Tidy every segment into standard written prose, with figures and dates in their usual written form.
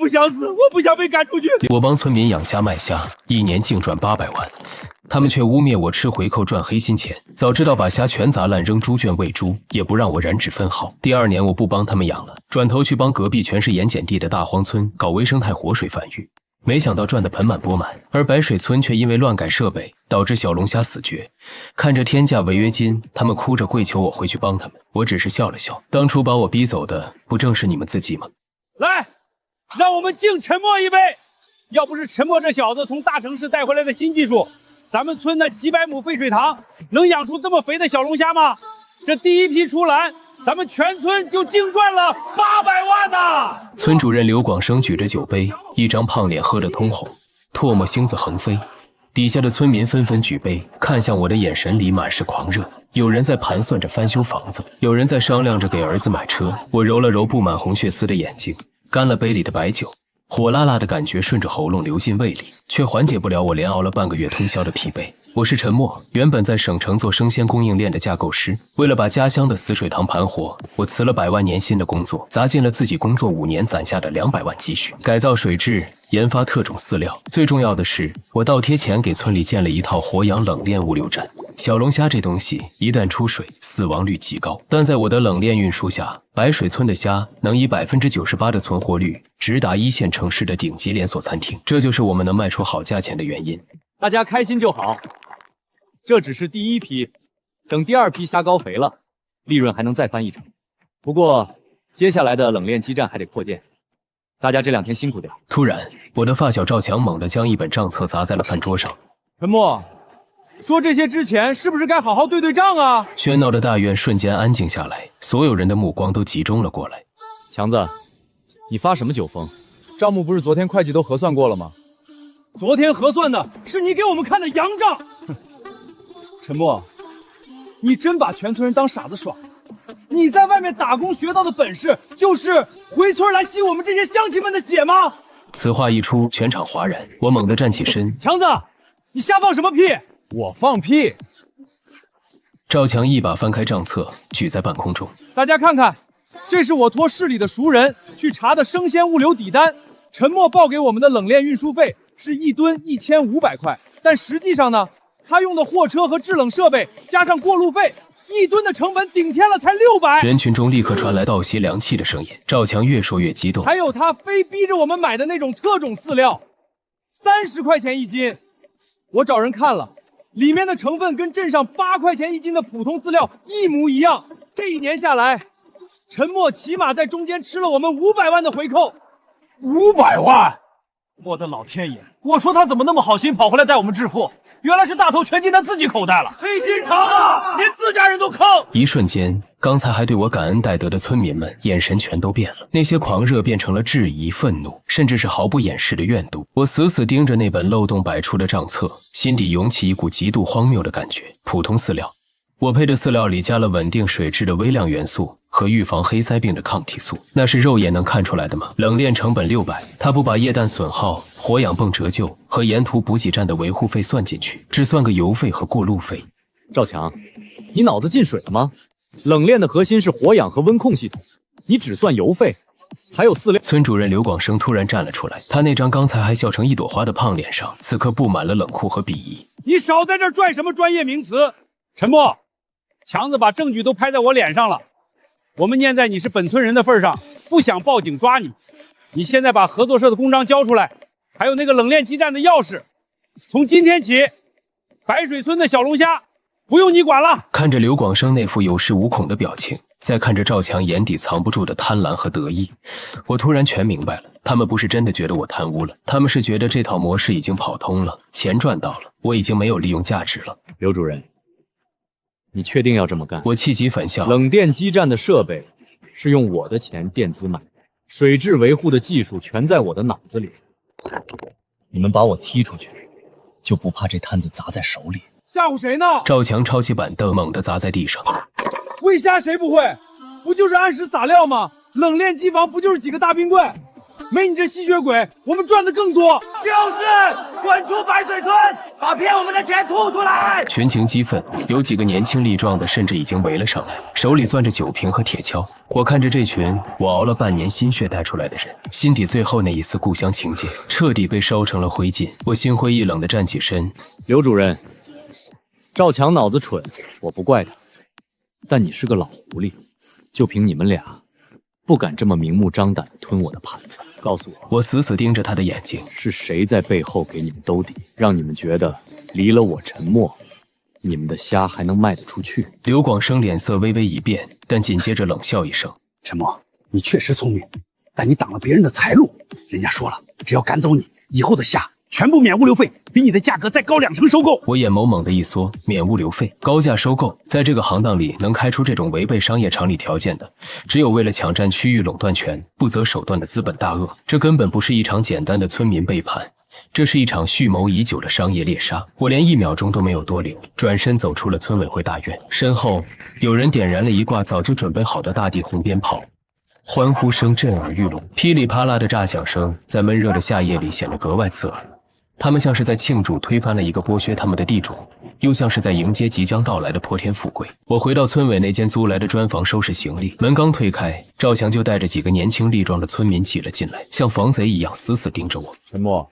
不想死，我不想被赶出去。我帮村民养虾卖虾，一年净赚800万，他们却污蔑我吃回扣赚黑心钱。早知道把虾全砸烂扔猪圈喂猪，也不让我染指分毫。第2年我不帮他们养了，转头去帮隔壁全是盐碱地的大荒村搞微生态活水繁育。没想到赚得盆满钵满，而白水村却因为乱改设备，导致小龙虾死绝。看着天价违约金，他们哭着跪求我回去帮他们，我只是笑了笑。当初把我逼走的，不正是你们自己吗？来，让我们敬陈默一杯。要不是陈默这小子从大城市带回来的新技术，咱们村的几百亩废水塘能养出这么肥的小龙虾吗？这第一批出栏，咱们全村就净赚了800万呐！村主任刘广生举着酒杯，一张胖脸喝得通红，唾沫星子横飞。底下的村民纷纷举杯，看向我的眼神里满是狂热。有人在盘算着翻修房子，有人在商量着给儿子买车。我揉了揉布满红血丝的眼睛，干了杯里的白酒。火辣辣的感觉顺着喉咙流进胃里，却缓解不了我连熬了半个月通宵的疲惫。我是陈默，原本在省城做生鲜供应链的架构师。为了把家乡的死水塘盘活，我辞了100万年薪的工作，砸进了自己工作5年攒下的200万积蓄，改造水质，研发特种饲料。最重要的是，我倒贴钱给村里建了一套活养冷链物流站。小龙虾这东西一旦出水，死亡率极高，但在我的冷链运输下，白水村的虾能以98%的存活率直达1线城市的顶级连锁餐厅。这就是我们能卖出好价钱的原因。大家开心就好，这只是第1批，等第2批虾高肥了，利润还能再翻1成。不过接下来的冷链基站还得扩建，大家这2天辛苦点。突然，我的发小赵强猛地将一本账册砸在了饭桌上。陈默，说这些之前是不是该好好对对账啊？喧闹的大院瞬间安静下来，所有人的目光都集中了过来。强子，你发什么酒疯？账目不是昨天会计都核算过了吗？昨天核算的是你给我们看的洋账。陈默，你真把全村人当傻子耍？你在外面打工学到的本事，就是回村来吸我们这些乡亲们的血吗？此话一出，全场哗然。我猛地站起身。强子，你瞎放什么屁？我放屁！赵强一把翻开账册，举在半空中。大家看看，这是我托市里的熟人去查的生鲜物流底单。陈默报给我们的冷链运输费是1吨1500块，但实际上呢，他用的货车和制冷设备加上过路费，1吨的成本顶天了才600。人群中立刻传来倒吸凉气的声音。赵强越说越激动。还有他非逼着我们买的那种特种饲料，30块钱1斤。我找人看了，里面的成分跟镇上8块钱1斤的普通饲料一模一样。这1年下来，陈默起码在中间吃了我们500万的回扣。500万！我的老天爷！我说他怎么那么好心跑回来带我们致富，原来是大头全进他自己口袋了。黑心肠啊，连自家人都坑！一瞬间，刚才还对我感恩戴德的村民们眼神全都变了，那些狂热变成了质疑、愤怒，甚至是毫不掩饰的怨毒。我死死盯着那本漏洞百出的账册，心底涌起一股极度荒谬的感觉。普通饲料，我配的饲料里加了稳定水质的微量元素和预防黑腮病的抗体素，那是肉眼能看出来的吗？冷链成本600，他不把液氮损耗、活养泵折旧和沿途补给站的维护费算进去，只算个油费和过路费。赵强，你脑子进水了吗？冷链的核心是活养和温控系统，你只算油费，还有饲料。村主任刘广生突然站了出来，他那张刚才还笑成一朵花的胖脸上，此刻布满了冷酷和鄙夷。你少在这拽什么专业名词！陈默，强子把证据都拍在我脸上了。我们念在你是本村人的份上，不想报警抓你。你现在把合作社的公章交出来，还有那个冷链基站的钥匙。从今天起，白水村的小龙虾不用你管了。看着刘广生那副有恃无恐的表情，再看着赵强眼底藏不住的贪婪和得意，我突然全明白了。他们不是真的觉得我贪污了，他们是觉得这套模式已经跑通了，钱赚到了，我已经没有利用价值了。刘主任，你确定要这么干？我气急反笑。冷电基站的设备是用我的钱垫资买的，水质维护的技术全在我的脑子里。你们把我踢出去，就不怕这摊子砸在手里？吓唬谁呢？赵强抄起板凳，猛地砸在地上。喂虾谁不会？不就是按时撒料吗？冷链机房不就是几个大冰柜？没你这吸血鬼，我们赚的更多。就是滚出白水村，把骗我们的钱吐出来！群情激愤，有几个年轻力壮的甚至已经围了上来，手里攥着酒瓶和铁锹。我看着这群我熬了半年心血带出来的人，心底最后那一丝故乡情结彻底被烧成了灰烬。我心灰意冷地站起身。刘主任，赵强脑子蠢，我不怪他，但你是个老狐狸，就凭你们俩，不敢这么明目张胆地吞我的盘子。告诉我，我死死盯着他的眼睛，是谁在背后给你们兜底，让你们觉得离了我陈默，你们的虾还能卖得出去？刘广生脸色微微一变，但紧接着冷笑一声：“陈默，你确实聪明，但你挡了别人的财路。人家说了，只要赶走你，以后的虾全部免物流费，比你的价格再高2成收购。”我眼眸猛地一缩，免物流费，高价收购，在这个行当里能开出这种违背商业常理条件的，只有为了抢占区域垄断权不择手段的资本大鳄。这根本不是一场简单的村民背叛，这是一场蓄谋已久的商业猎杀。我连1秒钟都没有多留，转身走出了村委会大院。身后有人点燃了一挂早就准备好的大地红鞭炮，欢呼声震耳欲聋，噼里啪啦的炸响声在闷热的夏夜里显得格外刺耳。他们像是在庆祝推翻了一个剥削他们的地主，又像是在迎接即将到来的破天富贵。我回到村委那间租来的砖房收拾行李，门刚推开，赵强就带着几个年轻力壮的村民挤了进来，像防贼一样死死盯着我。陈默，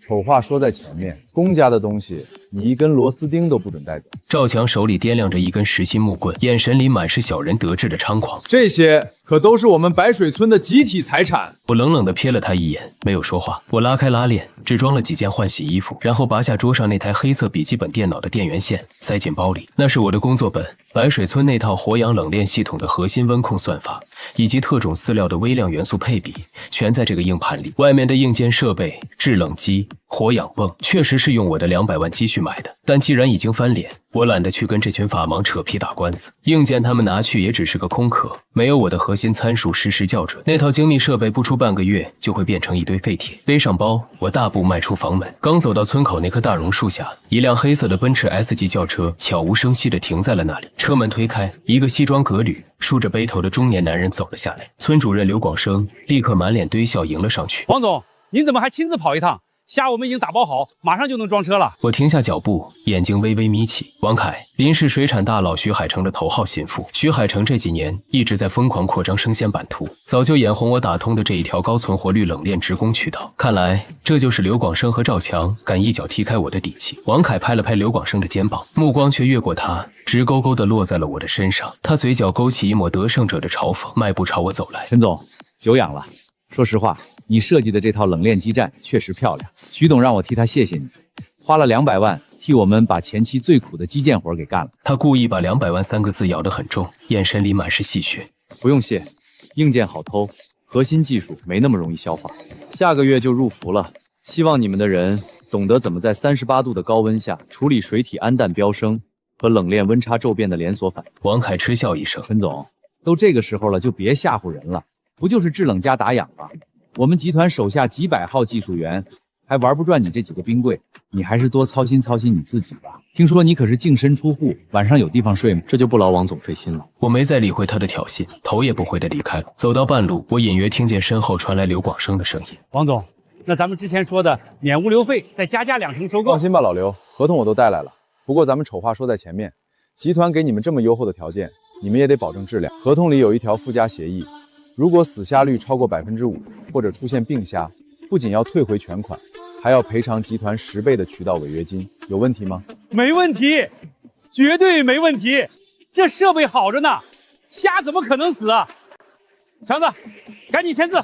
丑话说在前面，公家的东西你一根螺丝钉都不准带走。赵强手里掂量着一根实心木棍，眼神里满是小人得志的猖狂。这些可都是我们白水村的集体财产。我冷冷地瞥了他一眼，没有说话。我拉开拉链，只装了几件换洗衣服，然后拔下桌上那台黑色笔记本电脑的电源线，塞进包里。那是我的工作本，白水村那套活氧冷链系统的核心温控算法，以及特种饲料的微量元素配比，全在这个硬盘里。外面的硬件设备、制冷机、活氧泵，确实是用我的200万积蓄买的。但既然已经翻脸，我懒得去跟这群法盲扯皮打官司。硬件他们拿去也只是个空壳，没有我的核心参数实时校准，那套精密设备不出半个月就会变成一堆废铁。背上包，我大步迈出房门，刚走到村口那棵大榕树下，一辆黑色的奔驰 S 级轿车悄无声息地停在了那里。车门推开，一个西装革履、梳着背头的中年男人走了下来。村主任刘广生立刻满脸堆笑迎了上去。王总，您怎么还亲自跑一趟？虾我们已经打包好，马上就能装车了。我停下脚步，眼睛微微眯起。王凯，林氏水产大佬徐海成的头号心腹。徐海成这几年一直在疯狂扩张生鲜版图，早就眼红我打通的这一条高存活率冷链直供渠道。看来这就是刘广生和赵强敢一脚踢开我的底气。王凯拍了拍刘广生的肩膀，目光却越过他，直勾勾地落在了我的身上。他嘴角勾起一抹得胜者的嘲讽，迈步朝我走来。陈总，久仰了。说实话，你设计的这套冷链基站确实漂亮，徐董让我替他谢谢你，花了200万替我们把前期最苦的基建活给干了。他故意把200万3个字咬得很重，眼神里满是戏谑。不用谢，硬件好偷，核心技术没那么容易消化。下个月就入伏了，希望你们的人懂得怎么在38度的高温下处理水体氨氮飙升和冷链温差骤变的连锁反应。王凯嗤笑一声，陈总，都这个时候了，就别吓唬人了。不就是制冷加打氧吗？我们集团手下几百号技术员，还玩不转你这几个冰柜，你还是多操心操心你自己吧。听说你可是净身出户，晚上有地方睡吗？这就不劳王总费心了。我没再理会他的挑衅，头也不回地离开了。走到半路，我隐约听见身后传来刘广生的声音：“王总，那咱们之前说的免物流费再加价2成收购。”放心吧，老刘，合同我都带来了。不过咱们丑话说在前面，集团给你们这么优厚的条件，你们也得保证质量。合同里有一条附加协议。如果死虾率超过5%，或者出现病虾，不仅要退回全款，还要赔偿集团10倍的渠道违约金。有问题吗？没问题，绝对没问题。这设备好着呢，虾怎么可能死啊？强子，赶紧签字。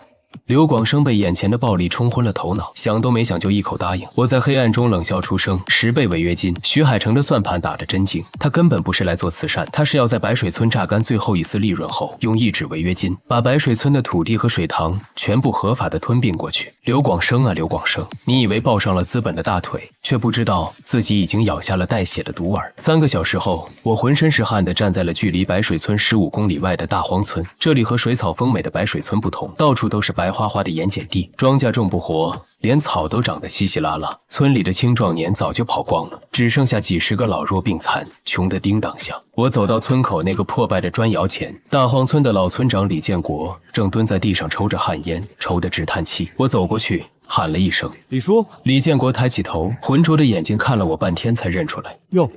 刘广生被眼前的暴力冲昏了头脑，想都没想就一口答应。我在黑暗中冷笑出声：10倍违约金。徐海成的算盘打得真精，他根本不是来做慈善，他是要在白水村榨干最后一丝利润后，用1纸违约金把白水村的土地和水塘全部合法的吞并过去。刘广生啊，刘广生，你以为抱上了资本的大腿，却不知道自己已经咬下了带血的毒饵。3个小时后，我浑身是汗地站在了距离白水村15公里外的大荒村。这里和水草丰美的白水村不同，到处都是白花花的盐碱地，庄稼种不活，连草都长得稀稀拉拉。村里的青壮年早就跑光了，只剩下几十个老弱病残，穷得叮当响。我走到村口那个破败的砖窑前，大荒村的老村长李建国正蹲在地上抽着旱烟，抽得直叹气。我走过去喊了一声：“李叔。”李建国抬起头，浑浊的眼睛看了我半天，才认出来。哟，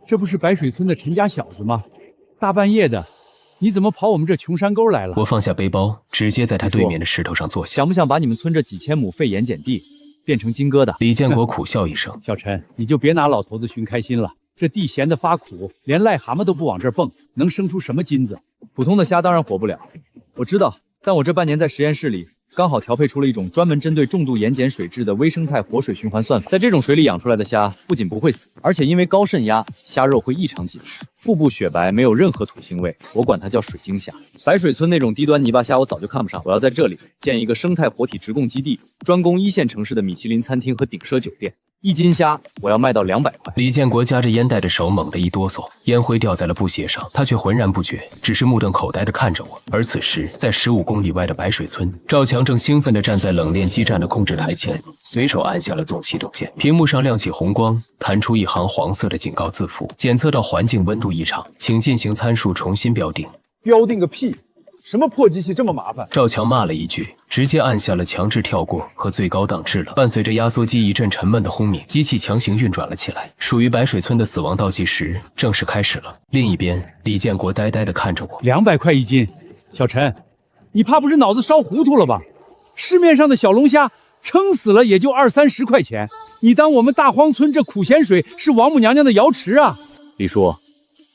这不是白水村的陈家小子吗？大半夜的，你怎么跑我们这穷山沟来了？我放下背包，直接在他对面的石头上坐下。想不想把你们村这几千亩废盐碱地变成金疙瘩？李建国苦笑一声：“小陈，你就别拿老头子寻开心了。这地咸得发苦，连癞蛤蟆都不往这儿蹦，能生出什么金子？普通的虾当然活不了，我知道。但我这半年在实验室里，刚好调配出了一种专门针对重度盐碱水质的微生态活水循环算法。在这种水里养出来的虾，不仅不会死，而且因为高渗压，虾肉会异常紧实，腹部雪白，没有任何土腥味。我管它叫水晶虾。白水村那种低端泥巴虾，我早就看不上。我要在这里建一个生态活体直供基地，专供一线城市的米其林餐厅和顶奢酒店。1斤虾我要卖到200块。”李建国夹着烟袋的手猛地一哆嗦，烟灰掉在了布鞋上，他却浑然不觉，只是目瞪口呆地看着我。而此时，在15公里外的白水村，赵强正兴奋地站在冷链基站的控制台前，随手按下了总启动键，屏幕上亮起红光，弹出一行黄色的警告字符：检测到环境温度异常，请进行参数重新标定。标定个屁！什么破机器这么麻烦？赵强骂了一句，直接按下了强制跳过和最高档制冷。伴随着压缩机一阵沉闷的轰鸣，机器强行运转了起来。属于白水村的死亡倒计时正式开始了。另一边，李建国呆呆地看着我。200块1斤，小陈，你怕不是脑子烧糊涂了吧？市面上的小龙虾撑死了也就20-30块钱，你当我们大荒村这苦咸水是王母娘娘的瑶池啊？李叔，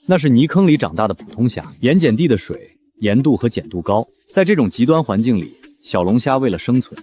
那是泥坑里长大的普通虾，盐碱地的水盐度和碱度高，在这种极端环境里，小龙虾为了生存，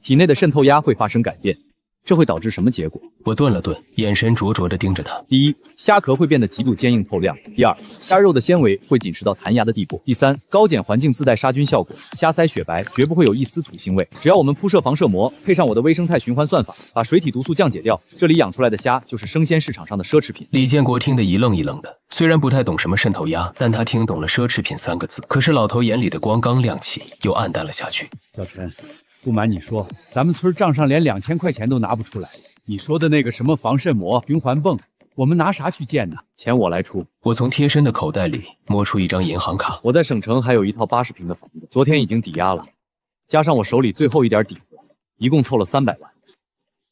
体内的渗透压会发生改变，这会导致什么结果？我顿了顿，眼神灼灼地盯着他。第一，虾壳会变得极度坚硬透亮；第二，虾肉的纤维会紧实到弹牙的地步；第三，高碱环境自带杀菌效果，虾鳃雪白，绝不会有一丝土腥味。只要我们铺设防射膜，配上我的微生态循环算法，把水体毒素降解掉，这里养出来的虾就是生鲜市场上的奢侈品。李建国听得一愣一愣的，虽然不太懂什么渗透压，但他听懂了奢侈品3个字。可是老头眼里的光刚亮起，又暗淡了下去。小陈，不瞒你说，咱们村账上连2000块钱都拿不出来。你说的那个什么防渗膜、循环泵，我们拿啥去建呢？钱我来出。我从贴身的口袋里摸出一张银行卡。我在省城还有一套80平的房子，昨天已经抵押了，加上我手里最后一点底子，一共凑了300万。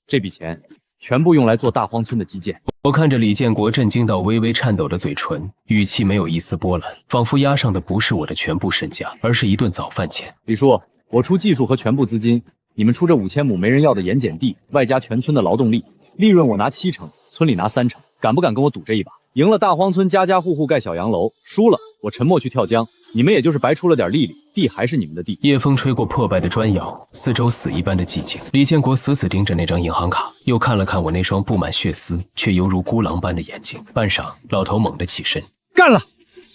这笔钱全部用来做大荒村的基建。我看着李建国震惊到微微颤抖的嘴唇，语气没有一丝波澜，仿佛押上的不是我的全部身家，而是一顿早饭钱。李叔，我出技术和全部资金，你们出这5000亩没人要的盐碱地，外加全村的劳动力，利润我拿70%，村里拿30%，敢不敢跟我赌这一把？赢了大荒村家家户户盖小洋楼，输了我沉默去跳江，你们也就是白出了点力力，地还是你们的地。夜风吹过破败的砖窑，四周死一般的寂静。李建国死死盯着那张银行卡，又看了看我那双布满血丝却犹如孤狼般的眼睛。半晌，老头猛地起身，干了！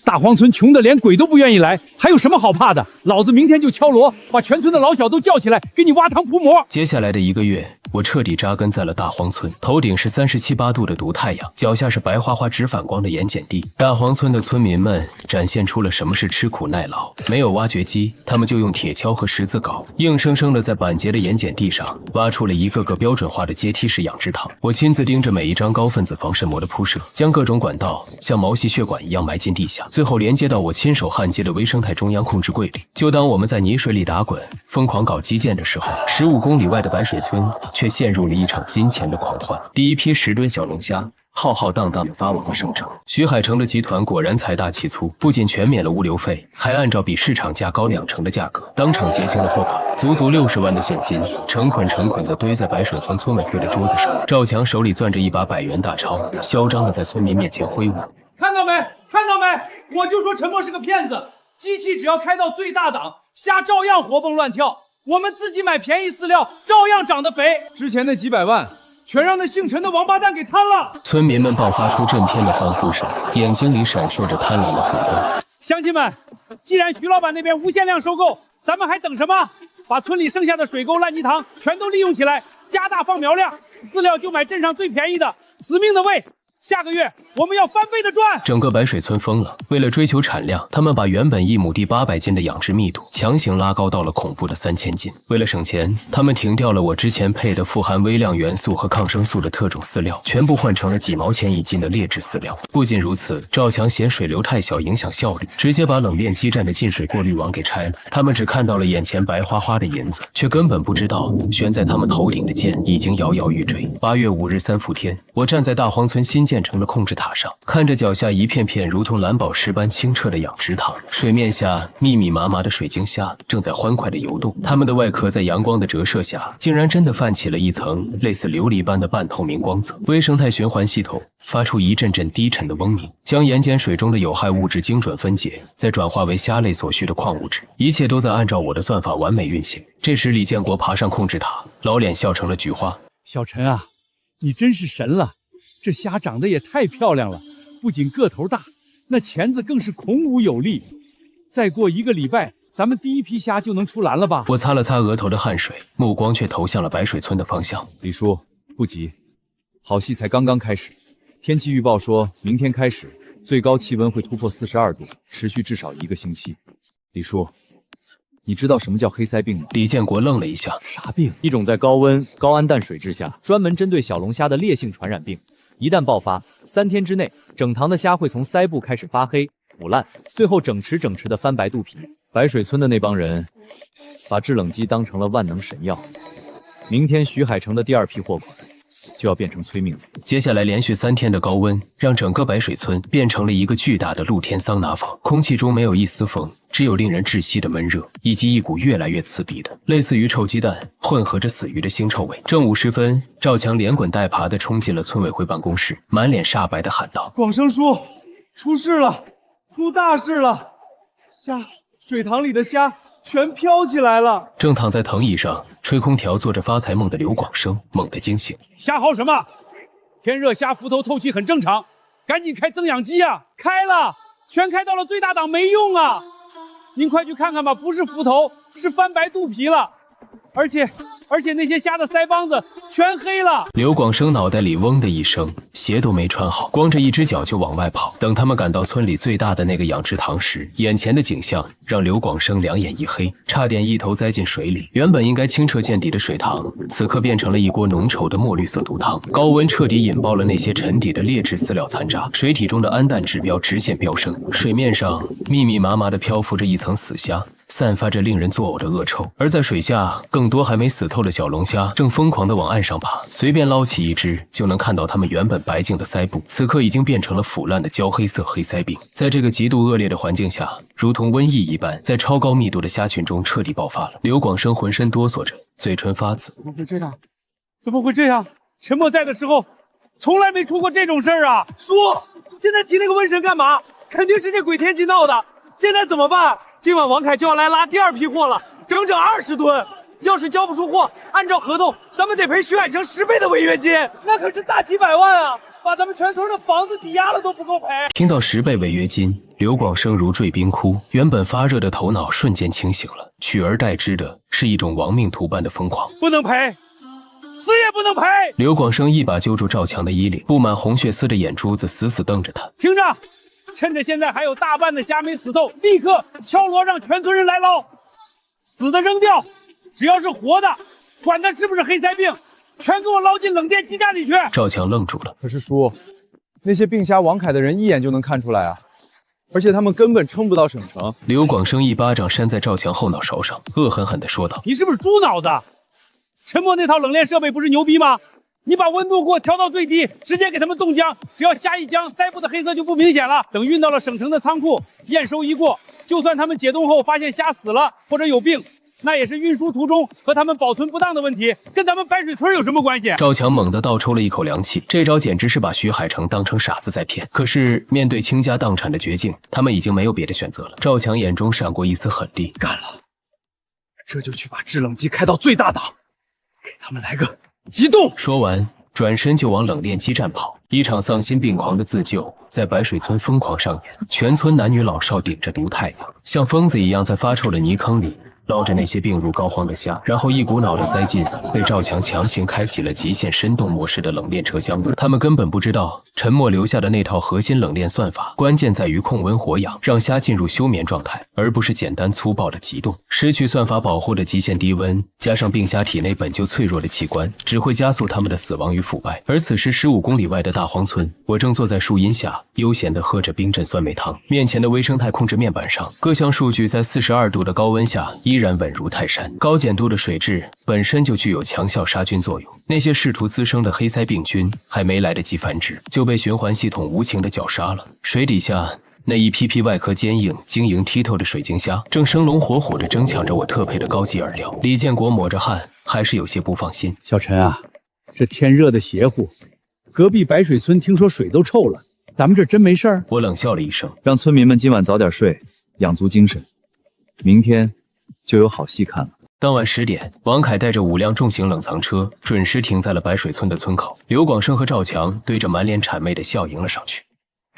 大荒村穷得连鬼都不愿意来，还有什么好怕的？老子明天就敲锣，把全村的老小都叫起来，给你挖汤铺馍。接下来的1个月，我彻底扎根在了大荒村，头顶是37、8度的毒太阳，脚下是白花花直反光的盐碱地。大荒村的村民们展现出了什么是吃苦耐劳。没有挖掘机，他们就用铁锹和十字镐，硬生生的在板结的盐碱地上挖出了一个个标准化的阶梯式养殖塘。我亲自盯着每一张高分子防渗膜的铺设，将各种管道像毛细血管一样埋进地下，最后连接到我亲手焊接的微生态中央控制柜里。就当我们在泥水里打滚，疯狂搞基建的时候，15公里外的白水村却陷入了一场金钱的狂欢。第一批10吨小龙虾浩浩荡荡地发往了省城。徐海城的集团果然财大气粗，不仅全免了物流费，还按照比市场价高2成的价格，当场结清了货款，足足60万的现金，成捆成捆地堆在白水村村委会的桌子上。赵强手里攥着一把100元大钞，嚣张地在村民面前挥舞。看到没？看到没？我就说陈默是个骗子，机器只要开到最大档，虾照样活蹦乱跳。我们自己买便宜饲料，照样长得肥。之前那几百万，全让那姓陈的王八蛋给贪了。村民们爆发出震天的欢呼声，眼睛里闪烁着贪婪的火光。乡亲们，既然徐老板那边无限量收购，咱们还等什么？把村里剩下的水沟、烂泥塘全都利用起来，加大放苗量，饲料就买镇上最便宜的，死命的喂，下个月我们要翻倍的赚。整个白水村疯了，为了追求产量，他们把原本1亩地800斤的养殖密度强行拉高到了恐怖的3000斤。为了省钱，他们停掉了我之前配的富含微量元素和抗生素的特种饲料，全部换成了几毛钱1斤的劣质饲料。不仅如此，赵强嫌水流太小影响效率，直接把冷链基站的进水过滤网给拆了。他们只看到了眼前白花花的银子，却根本不知道悬在他们头顶的剑已经摇摇欲坠。8月5日3伏天，我站在大荒村新建成的控制塔上，看着脚下一片片如同蓝宝石般清澈的养殖塘，水面下密密麻麻的水晶虾正在欢快地游动，它们的外壳在阳光的折射下，竟然真的泛起了一层类似琉璃般的半透明光泽。微生态循环系统发出一阵阵低沉的嗡鸣，将盐碱水中的有害物质精准分解，再转化为虾类所需的矿物质，一切都在按照我的算法完美运行。这时，李建国爬上控制塔，老脸笑成了菊花。小陈啊，你真是神了！这虾长得也太漂亮了，不仅个头大，那钳子更是孔武有力。再过1个礼拜，咱们第一批虾就能出栏了吧？我擦了擦额头的汗水，目光却投向了白水村的方向。李叔，不急，好戏才刚刚开始。天气预报说明天开始，最高气温会突破42度，持续至少1个星期。李叔，你知道什么叫黑鳃病吗？李建国愣了一下。啥病？一种在高温、高氨氮水质下专门针对小龙虾的烈性传染病。一旦爆发，3天之内，整塘的虾会从鳃部开始发黑、腐烂，最后整池的翻白肚皮。白水村的那帮人把制冷机当成了万能神药，明天徐海城的第2批货款就要变成催命符。接下来连续3天的高温，让整个白水村变成了一个巨大的露天桑拿房，空气中没有一丝风，只有令人窒息的闷热，以及一股越来越刺鼻的类似于臭鸡蛋混合着死鱼的腥臭味。正午时分，赵强连滚带爬地冲进了村委会办公室，满脸煞白地喊道：“广生叔，出事了，出大事了！水塘里的虾全飘起来了！”正躺在藤椅上吹空调做着发财梦的刘广生猛地惊醒：“瞎嚎什么？天热虾浮头透气很正常，赶紧开增氧机啊！开了，全开到了最大档，没用啊！您快去看看吧，不是浮头，是翻白肚皮了，而且那些虾的腮帮子全黑了。”刘广生脑袋里嗡的一声，鞋都没穿好，光着一只脚就往外跑。等他们赶到村里最大的那个养殖塘时，眼前的景象让刘广生两眼一黑，差点一头栽进水里。原本应该清澈见底的水塘，此刻变成了一锅浓稠的墨绿色毒汤。高温彻底引爆了那些沉底的劣质饲料残渣，水体中的氨氮指标直线飙升，水面上密密麻麻地漂浮着一层死虾，散发着令人作呕的恶臭。而在水下，更多还没死透的小龙虾正疯狂地往岸上爬，随便捞起一只就能看到它们原本白净的鳃部，此刻已经变成了腐烂的焦黑色黑鳃病。在这个极度恶劣的环境下，如同瘟疫一般，在超高密度的虾群中彻底爆发了。刘广生浑身哆嗦着，嘴唇发紫。怎么会这样？怎么会这样？陈默在的时候，从来没出过这种事儿啊！叔，现在提那个瘟神干嘛？肯定是这鬼天气闹的。现在怎么办？今晚王凯就要来拉第2批货了，整整20吨。要是交不出货，按照合同，咱们得赔徐海城10倍的违约金，那可是大几百万啊！把咱们全村的房子抵押了都不够赔。听到10倍违约金，刘广生如坠冰窟，原本发热的头脑瞬间清醒了，取而代之的是一种亡命徒般的疯狂。不能赔，死也不能赔！刘广生一把揪住赵强的衣领，布满红血丝的眼珠子死死瞪着他。听着，趁着现在还有大半的虾没死透，立刻敲锣让全村人来捞，死的扔掉，只要是活的，管他是不是黑鳃病，全给我捞进冷链基站里去！赵强愣住了。可是叔，那些病虾王凯的人一眼就能看出来啊，而且他们根本撑不到省城。刘广生一巴掌扇在赵强后脑勺上，恶狠狠地说道：“你是不是猪脑子？陈默那套冷链设备不是牛逼吗？你把温度给我调到最低，直接给他们冻僵，只要虾一僵，鳃部的黑色就不明显了。等运到了省城的仓库，验收一过，就算他们解冻后发现虾死了或者有病，那也是运输途中和他们保存不当的问题，跟咱们白水村有什么关系？”赵强猛地倒抽了一口凉气，这招简直是把徐海城当成傻子在骗。可是面对倾家荡产的绝境，他们已经没有别的选择了。赵强眼中闪过一丝狠厉，干了，这就去把制冷机开到最大档，给他们来个急冻。说完转身就往冷链基站跑。一场丧心病狂的自救在白水村疯狂上演，全村男女老少顶着毒太阳，像疯子一样在发臭的泥坑里捞着那些病入膏肓的虾，然后一股脑的塞进被赵强强行开启了极限深冻模式的冷链车厢里。他们根本不知道陈默留下的那套核心冷链算法，关键在于控温活氧，让虾进入休眠状态，而不是简单粗暴的急冻。失去算法保护的极限低温，加上病虾体内本就脆弱的器官，只会加速它们的死亡与腐败。而此时15公里外的大荒村，我正坐在树荫下悠闲地喝着冰镇酸梅汤，面前的微生态控制面板上，各项数据在42度的高温下依然稳如泰山。高碱度的水质本身就具有强效杀菌作用，那些试图滋生的黑鳃病菌还没来得及繁殖，就被循环系统无情地绞杀了。水底下那一批批外壳坚硬、晶莹剔透的水晶虾，正生龙活虎地争抢着我特配的高级饵料。李建国抹着汗，还是有些不放心。小陈啊，这天热的邪乎，隔壁白水村听说水都臭了，咱们这真没事儿？我冷笑了一声，让村民们今晚早点睡，养足精神，明天就有好戏看了。当晚10点，王凯带着5辆重型冷藏车准时停在了白水村的村口。刘广生和赵强对着满脸谄媚的笑迎了上去。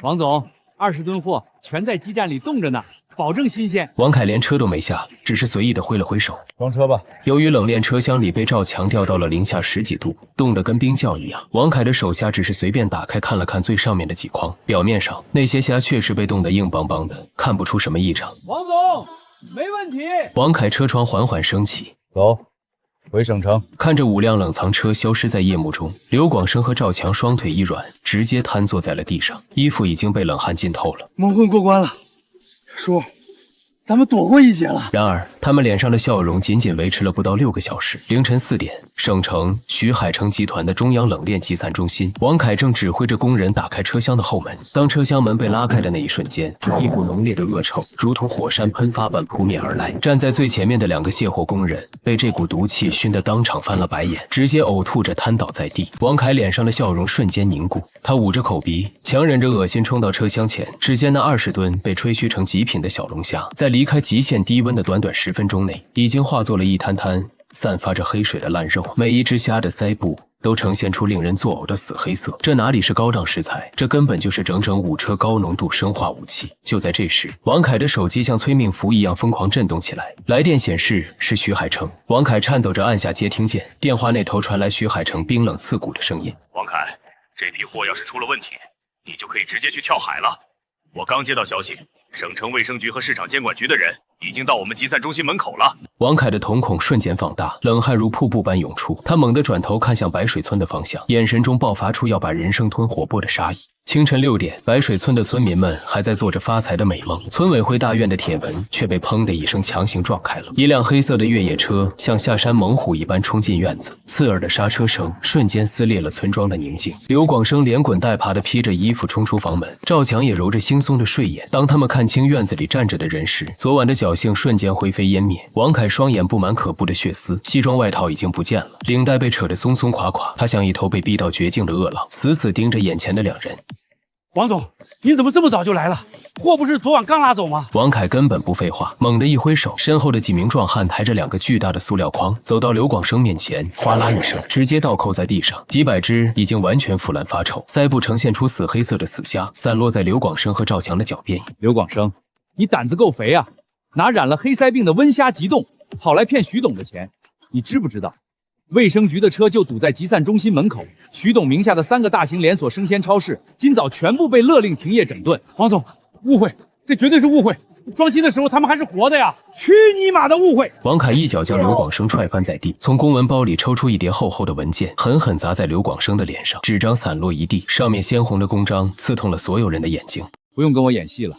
王总，20吨货全在基站里冻着呢，保证新鲜。王凯连车都没下，只是随意的挥了挥手，装车吧。由于冷链车厢里被赵强调到了零下10几度，冻得跟冰窖一样。王凯的手下只是随便打开看了看最上面的几筐，表面上那些虾确实被冻得硬邦邦的，看不出什么异常。王总，没问题。王凯车窗缓缓升起，走，回省城。看着5辆冷藏车消失在夜幕中，刘广生和赵强双腿一软，直接瘫坐在了地上，衣服已经被冷汗浸透了。蒙混过关了，叔，咱们躲过一劫了。然而，他们脸上的笑容仅仅维持了不到6个小时。凌晨4点，省城徐海成集团的中央冷链集散中心，王凯正指挥着工人打开车厢的后门。当车厢门被拉开的那一瞬间，一股浓烈的恶臭如同火山喷发般扑面而来。站在最前面的2个卸货工人被这股毒气熏得当场翻了白眼，直接呕吐着瘫倒在地。王凯脸上的笑容瞬间凝固，他捂着口鼻，强忍着恶心冲到车厢前。只见那20吨被吹嘘成极品的小龙虾，在离开极限低温的短短10分钟内，已经化作了一滩滩散发着黑水的烂肉，每一只虾的腮部都呈现出令人作呕的死黑色。这哪里是高档食材，这根本就是整整5车高浓度生化武器。就在这时，王凯的手机像催命符一样疯狂震动起来，来电显示是徐海成。王凯颤抖着按下接听键，电话那头传来徐海成冰冷刺骨的声音：王凯，这批货要是出了问题，你就可以直接去跳海了。我刚接到消息，省城卫生局和市场监管局的人已经到我们集散中心门口了。王凯的瞳孔瞬间放大，冷汗如瀑布般涌出。他猛地转头看向白水村的方向，眼神中爆发出要把人生吞活剥的杀意。清晨6点，白水村的村民们还在做着发财的美梦，村委会大院的铁门却被砰的一声强行撞开了。一辆黑色的越野车像下山猛虎一般冲进院子，刺耳的刹车声瞬间撕裂了村庄的宁静。刘广生连滚带爬地披着衣服冲出房门，赵强也揉着惺忪的睡眼。当他们看清院子里站着的人时，昨晚的侥幸瞬间灰飞烟灭。王凯双眼布满可怖的血丝，西装外套已经不见了，领带被扯得松松垮垮，他像一头被逼到绝境的饿狼，死死盯着眼前的2人。王总，你怎么这么早就来了？货不是昨晚刚拉走吗？王凯根本不废话，猛地一挥手，身后的几名壮汉抬着2个巨大的塑料筐，走到刘广生面前，哗啦一声，直接倒扣在地上。几百只已经完全腐烂发臭，腮部呈现出死黑色的死虾，散落在刘广生和赵强的脚边。刘广生，你胆子够肥啊！拿染了黑鳃病的温虾急冻，跑来骗徐董的钱，你知不知道？卫生局的车就堵在集散中心门口，徐董名下的3个大型连锁生鲜超市，今早全部被勒令停业整顿。王总，误会，这绝对是误会。装期的时候他们还是活的呀！去你妈的误会！王凯一脚将刘广生踹翻在地，从公文包里抽出一叠厚厚的文件，狠狠砸在刘广生的脸上，纸张散落一地，上面鲜红的公章刺痛了所有人的眼睛。不用跟我演戏了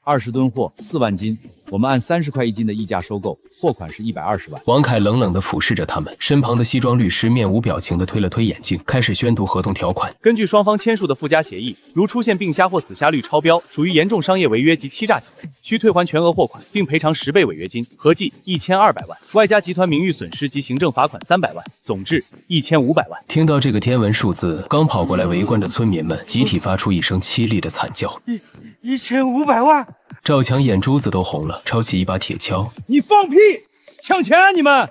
，20吨货4万斤，我们按30块1斤的溢价收购，货款是120万。王凯冷冷地俯视着他们，身旁的西装律师面无表情地推了推眼镜，开始宣读合同条款。根据双方签署的附加协议，如出现病虾或死虾率超标，属于严重商业违约及欺诈行为，需退还全额货款，并赔偿10倍违约金，合计1200万，外加集团名誉损失及行政罚款300万，总值1500万。听到这个天文数字，刚跑过来围观的村民们集体发出一声凄厉的惨叫。1500万！赵强眼珠子都红了，抄起一把铁锹。你放屁！抢钱啊你们！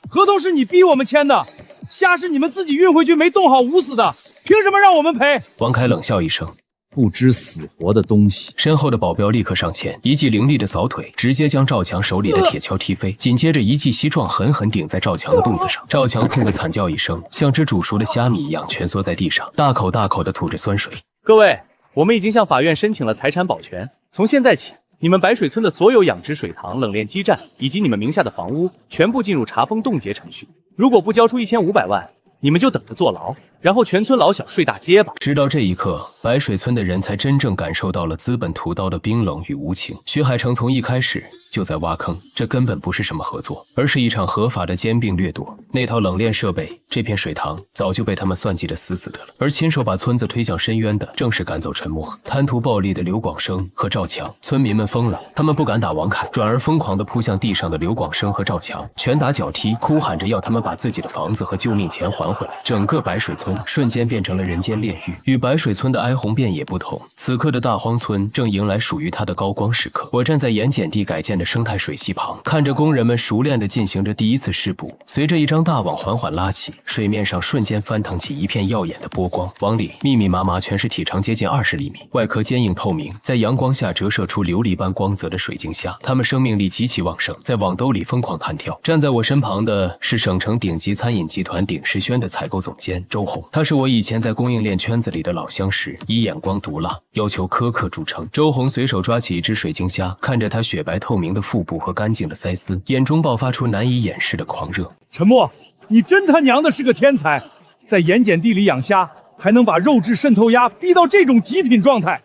合同是你逼我们签的，虾是你们自己运回去没冻好捂死的，凭什么让我们赔？王凯冷笑一声，不知死活的东西！身后的保镖立刻上前，一记凌厉的扫腿，直接将赵强手里的铁锹踢飞，紧接着一记膝撞狠狠顶在赵强的肚子上。赵强痛得惨叫一声，像只煮熟的虾米一样蜷缩在地上，大口大口地吐着酸水。各位，我们已经向法院申请了财产保全，从现在起，你们白水村的所有养殖水塘、冷链基站以及你们名下的房屋，全部进入查封冻结程序。如果不交出1500万，你们就等着坐牢，然后全村老小睡大街吧。直到这一刻，白水村的人才真正感受到了资本屠刀的冰冷与无情。徐海成从一开始就在挖坑，这根本不是什么合作，而是一场合法的兼并掠夺。那套冷链设备，这片水塘早就被他们算计得死死的了。而亲手把村子推向深渊的，正是赶走陈默、贪图暴利的刘广生和赵强。村民们疯了，他们不敢打王凯，转而疯狂地扑向地上的刘广生和赵强，拳打脚踢，哭喊着要他们把自己的房子和救命钱还回来。整个白水村瞬间变成了人间炼狱。与白水村的哀鸿遍野不同，此刻的大荒村正迎来属于它的高光时刻。我站在盐碱地改建的生态水系旁，看着工人们熟练地进行着第一次试捕。随着一张大网缓缓拉起，水面上瞬间翻腾起一片耀眼的波光，网里密密麻麻全是体长接近20厘米、外壳坚硬透明，在阳光下折射出琉璃般光泽的水晶虾。它们生命力极其旺盛，在网兜里疯狂弹跳。站在我身旁的是省城顶级餐饮集团鼎石轩的采购总监周红，他是我以前在供应链圈子里的老相识，以眼光毒辣、要求苛刻著称。周红随手抓起一只水晶虾，看着它雪白透明的腹部和干净的腮丝，眼中爆发出难以掩饰的狂热。陈默，你真他娘的是个天才，在盐碱地里养虾，还能把肉质渗透压逼到这种极品状态。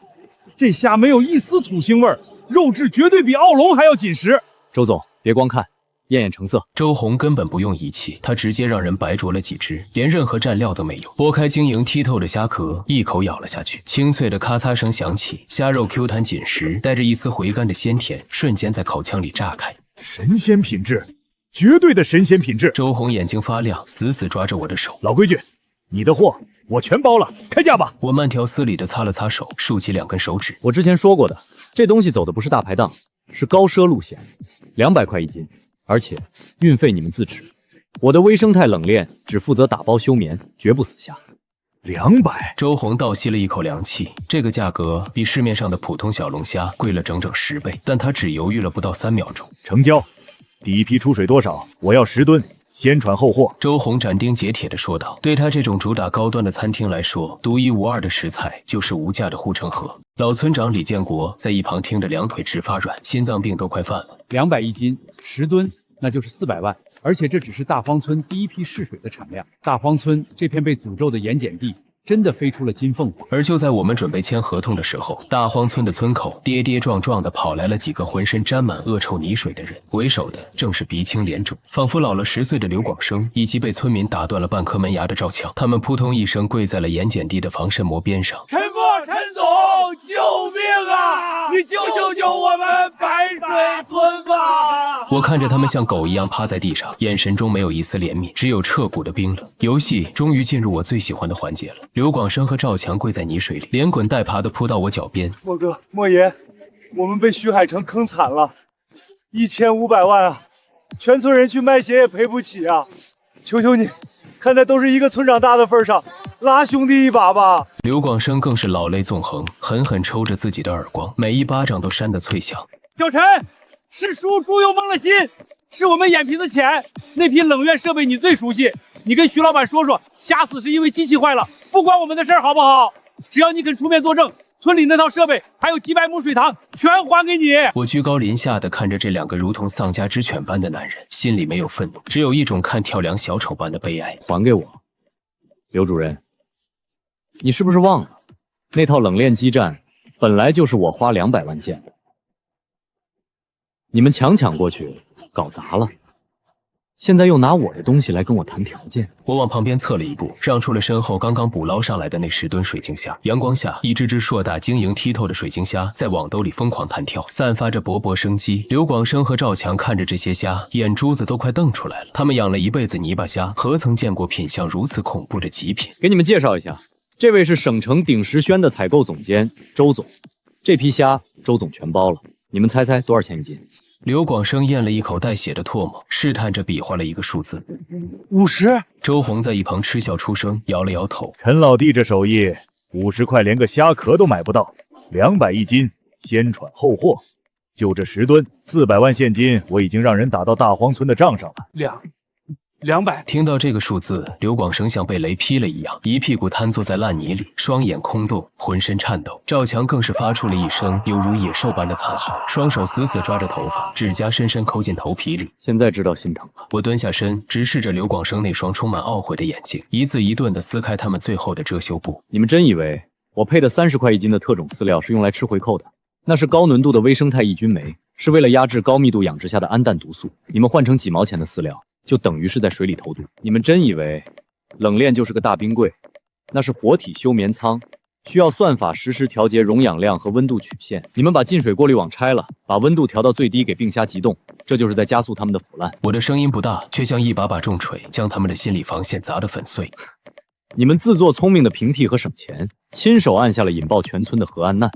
这虾没有一丝土腥味儿，肉质绝对比奥龙还要紧实。周总，别光看，验验成色。周红根本不用仪器，他直接让人白灼了几只，连任何蘸料都没有。剥开晶莹剔透的虾壳，一口咬了下去，清脆的咔嚓声响起，虾肉 Q 弹紧实，带着一丝回甘的鲜甜，瞬间在口腔里炸开。神仙品质，绝对的神仙品质。周红眼睛发亮，死死抓着我的手。老规矩，你的货我全包了，开价吧。我慢条斯理地擦了擦手，竖起2根手指。我之前说过的，这东西走的不是大排档，是高奢路线，200块1斤。而且运费你们自持，我的微生态冷链只负责打包休眠，绝不死虾。200。周红倒吸了一口凉气，这个价格比市面上的普通小龙虾贵了整整10倍，但他只犹豫了不到3秒钟。成交。第一批出水多少？我要10吨，先传后货。周红斩钉截铁地说道。对他这种主打高端的餐厅来说，独一无二的食材就是无价的护城河。老村长李建国在一旁听着两腿直发软，心脏病都快犯了。 200一斤，10吨，那就是400万。而且这只是大荒村第一批试水的产量。大荒村这片被诅咒的盐碱地，真的飞出了金凤凰。而就在我们准备签合同的时候，大荒村的村口跌跌撞撞地跑来了几个浑身沾满恶臭泥水的人，为首的正是鼻青脸肿、仿佛老了10岁的刘广生，以及被村民打断了半颗门牙的赵强。他们扑通一声跪在了盐碱地的防渗膜边上。陈总，救命啊！你救我们白水村吧！我看着他们像狗一样趴在地上，眼神中没有一丝怜悯，只有彻骨的冰冷。游戏终于进入我最喜欢的环节了。刘广生和赵强跪在泥水里，连滚带爬地扑到我脚边。莫哥，莫爷，我们被徐海城坑惨了，1500万啊！全村人去卖血也赔不起啊！求求你，看在都是一个村长大的份上，拉兄弟一把吧！刘广生更是老泪纵横，狠狠抽着自己的耳光，每一巴掌都扇得脆响。小陈，是叔猪油蒙了心，是我们眼皮子浅。那批冷院设备你最熟悉，你跟徐老板说说，瞎死是因为机器坏了，不关我们的事儿，好不好？只要你肯出面作证，村里那套设备还有几百亩水塘全还给你。我居高临下的看着这两个如同丧家之犬般的男人，心里没有愤怒，只有一种看跳梁小丑般的悲哀。还给我，刘主任，你是不是忘了，那套冷链基站本来就是我花200万建的，你们强过去，搞砸了。现在又拿我的东西来跟我谈条件。我往旁边侧了一步，让出了身后刚刚捕捞上来的那10吨水晶虾。阳光下，一只只硕大、晶莹剔透的水晶虾在网兜里疯狂弹跳，散发着勃勃生机。刘广生和赵强看着这些虾，眼珠子都快瞪出来了。他们养了一辈子泥巴虾，何曾见过品相如此恐怖的极品？给你们介绍一下，这位是省城鼎石轩的采购总监周总，这批虾周总全包了。你们猜猜多少钱一斤？刘广生咽了一口带血的唾沫，试探着比划了一个数字。50。周红在一旁嗤笑出声，摇了摇头。陈老弟这手艺50块连个虾壳都买不到，200一斤，先喘后货。就这10吨，400万现金，我已经让人打到大荒村的账上了。200。听到这个数字，刘广生像被雷劈了一样，一屁股瘫坐在烂泥里，双眼空洞，浑身颤抖。赵强更是发出了一声犹如野兽般的惨嚎，双手死死抓着头发，指甲深深抠进头皮里。现在知道心疼了。我蹲下身，直视着刘广生那双充满懊悔的眼睛，一字一顿地撕开他们最后的遮羞布。你们真以为我配的30块一斤的特种饲料是用来吃回扣的？那是高浓度的微生态抑菌酶，是为了压制高密度养殖下的氨氮毒素。你们换成几毛钱的饲料，就等于是在水里投毒。你们真以为冷链就是个大冰柜？那是活体休眠舱，需要算法实时调节溶氧量和温度曲线。你们把进水过滤网拆了，把温度调到最低给病虾急冻，这就是在加速它们的腐烂。我的声音不大，却像一把把重锤，将他们的心理防线砸得粉碎。你们自作聪明的平替和省钱，亲手按下了引爆全村的核安难。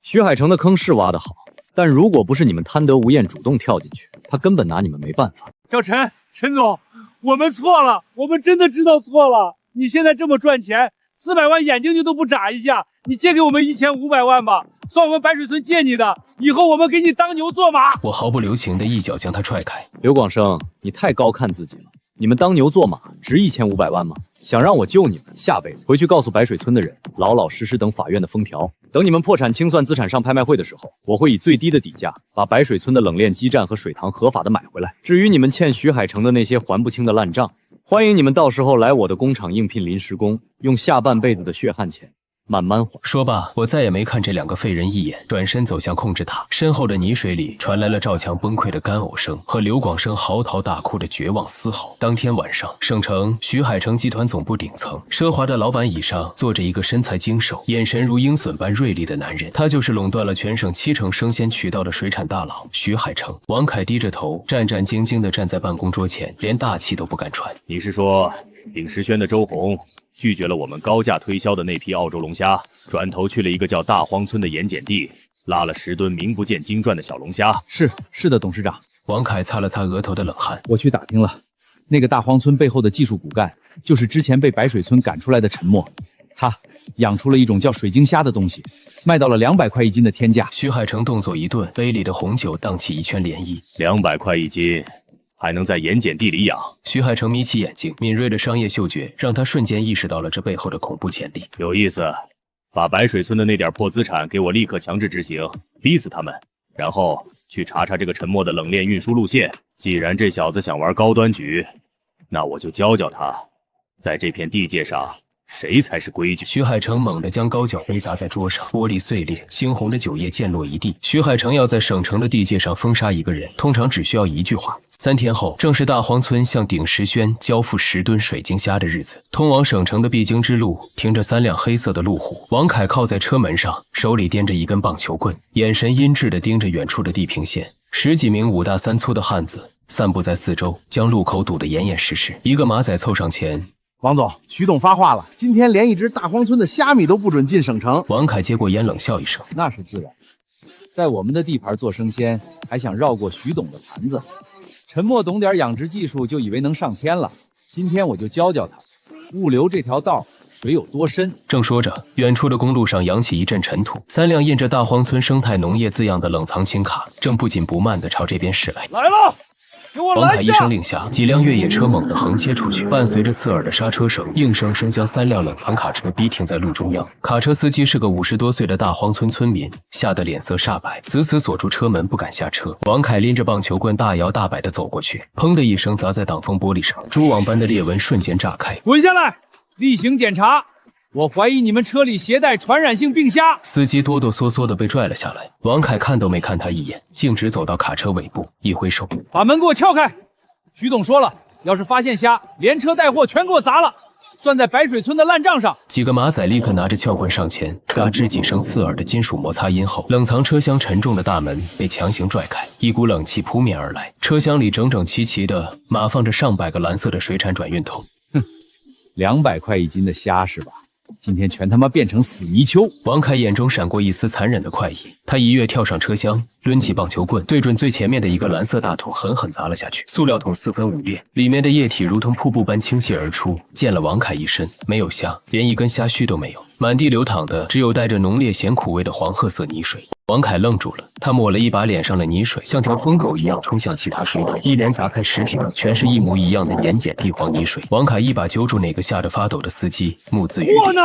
徐海城的坑是挖得好，但如果不是你们贪得无厌主动跳进去，他根本拿你们没办法。小陈总，我们错了，我们真的知道错了。你现在这么赚钱，400万眼睛就都不眨一下，你借给我们1500万吧，算我们白水村借你的，以后我们给你当牛做马。我毫不留情地一脚将他踹开。刘广生，你太高看自己了。你们当牛做马值1500万吗？想让我救你们，下辈子回去告诉白水村的人，老老实实等法院的封条。等你们破产清算资产上拍卖会的时候，我会以最低的底价把白水村的冷链基站和水塘合法的买回来。至于你们欠徐海城的那些还不清的烂账，欢迎你们到时候来我的工厂应聘临时工，用下半辈子的血汗钱慢慢还。说罢，我再也没看这2个废人一眼，转身走向控制塔。身后的泥水里传来了赵强崩溃的干呕声和刘广生嚎啕大哭的绝望嘶吼。当天晚上，省城徐海城集团总部顶层，奢华的老板椅上坐着一个身材精瘦、眼神如鹰隼般锐利的男人，他就是垄断了全省70%生鲜渠道的水产大佬徐海城。王凯低着头，战战兢兢地站在办公桌前，连大气都不敢喘。你是说鼎石轩的周红拒绝了我们高价推销的那批澳洲龙虾，转头去了一个叫大荒村的盐碱地，拉了10吨名不见经传的小龙虾？是的，董事长。王凯擦了擦额头的冷汗。我去打听了，那个大荒村背后的技术骨干，就是之前被白水村赶出来的陈默，他养出了一种叫水晶虾的东西，卖到了200块一斤的天价。徐海城动作一顿，杯里的红酒荡起一圈涟漪。200块一斤，还能在盐碱地里养？徐海城眯起眼睛，敏锐的商业嗅觉让他瞬间意识到了这背后的恐怖潜力。有意思，把白水村的那点破资产给我立刻强制执行，逼死他们，然后去查查这个沉默的冷链运输路线。既然这小子想玩高端局，那我就教教他，在这片地界上谁才是规矩。徐海城猛地将高脚杯砸在桌上，玻璃碎裂，猩红的酒液溅落一地。徐海城要在省城的地界上封杀一个人，通常只需要一句话。3天后，正是大荒村向鼎石轩交付10吨水晶虾的日子。通往省城的必经之路停着3辆黑色的路虎，王凯靠在车门上，手里掂着一根棒球棍，眼神阴鸷地盯着远处的地平线。10几名5大3粗的汉子散布在四周，将路口堵得严严实实。一个马仔凑上前，王总，徐董发话了，今天连一只大荒村的虾米都不准进省城。王凯接过烟，冷笑一声：“那是自然，在我们的地盘做生鲜，还想绕过徐董的盘子？陈默懂点养殖技术，就以为能上天了。今天我就教教他，物流这条道水有多深。”正说着，远处的公路上扬起一阵尘土，3辆印着大荒村生态农业字样的冷藏轻卡正不紧不慢地朝这边驶来。来了！给我王凯一拦下！声令下，几辆越野车猛地横切出去，伴随着刺耳的刹车声，硬生生将3辆冷藏卡车逼停在路中央。卡车司机是个50多岁的大荒村村民，吓得脸色煞白，死死锁住车门，不敢下车。王凯拎着棒球棍大摇大摆地走过去，砰的一声砸在挡风玻璃上，蛛网般的裂纹瞬间炸开。滚下来！例行检查。我怀疑你们车里携带传染性病虾。司机哆哆嗦嗦地被拽了下来，王凯看都没看他一眼，径直走到卡车尾部，一挥手，把门给我撬开。徐董说了，要是发现虾，连车带货全给我砸了，算在白水村的烂账上。几个马仔立刻拿着撬棍上前，嘎吱几声刺耳的金属摩擦音后，冷藏车厢沉重的大门被强行拽开，一股冷气扑面而来。车厢里整整齐齐的码放着上百个蓝色的水产转运桶。哼，200块一斤的虾是吧？今天全他妈变成死泥鳅！王凯眼中闪过一丝残忍的快意，他一跃跳上车厢，抡起棒球棍，对准最前面的一个蓝色大桶狠狠砸了下去。塑料桶4分5裂，里面的液体如同瀑布般倾泻而出，溅了王凯一身，没有虾，连一根虾须都没有。满地流淌的只有带着浓烈咸苦味的黄褐色泥水。王凯愣住了，他抹了一把脸上的泥水，像条疯狗一样冲向其他水桶，一连砸开10几个，全是一模一样的盐碱地黄泥水。王凯一把揪住那个吓得发抖的司机，目眦于货呢？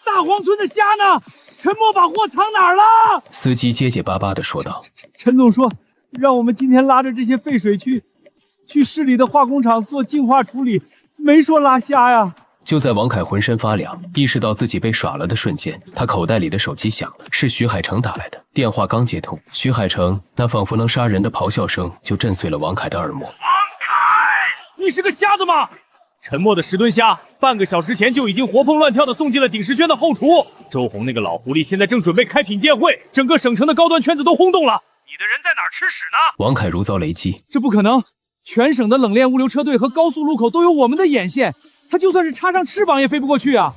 大荒村的虾呢？陈默把货藏哪儿了？司机结结巴巴地说道：“陈总说，让我们今天拉着这些废水去市里的化工厂做净化处理，没说拉虾呀。”就在王凯浑身发凉，意识到自己被耍了的瞬间，他口袋里的手机响了，是徐海成打来的。电话刚接通，徐海成那仿佛能杀人的咆哮声就震碎了王凯的耳膜。王凯，你是个瞎子吗？陈默的10吨虾，半个小时前就已经活蹦乱跳的送进了鼎石轩的后厨。周红那个老狐狸现在正准备开品鉴会，整个省城的高端圈子都轰动了。你的人在哪儿吃屎呢？王凯如遭雷击，这不可能！全省的冷链物流车队和高速路口都有我们的眼线，他就算是插上翅膀也飞不过去啊！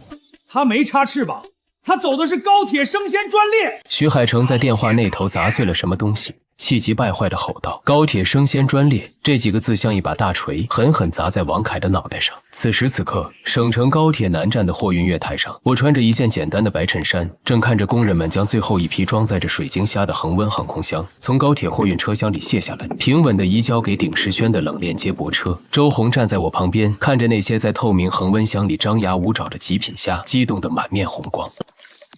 他没插翅膀，他走的是高铁生鲜专列。徐海成在电话那头砸碎了什么东西，气急败坏地吼道：“高铁生鲜专列！”这几个字像一把大锤，狠狠砸在王凯的脑袋上。此时此刻，省城高铁南站的货运月台上，我穿着一件简单的白衬衫，正看着工人们将最后一批装载着水晶虾的恒温航空箱从高铁货运车厢里卸下来，平稳地移交给鼎石轩的冷链接驳车。周红站在我旁边，看着那些在透明恒温箱里张牙舞爪的极品虾，激动得满面红光。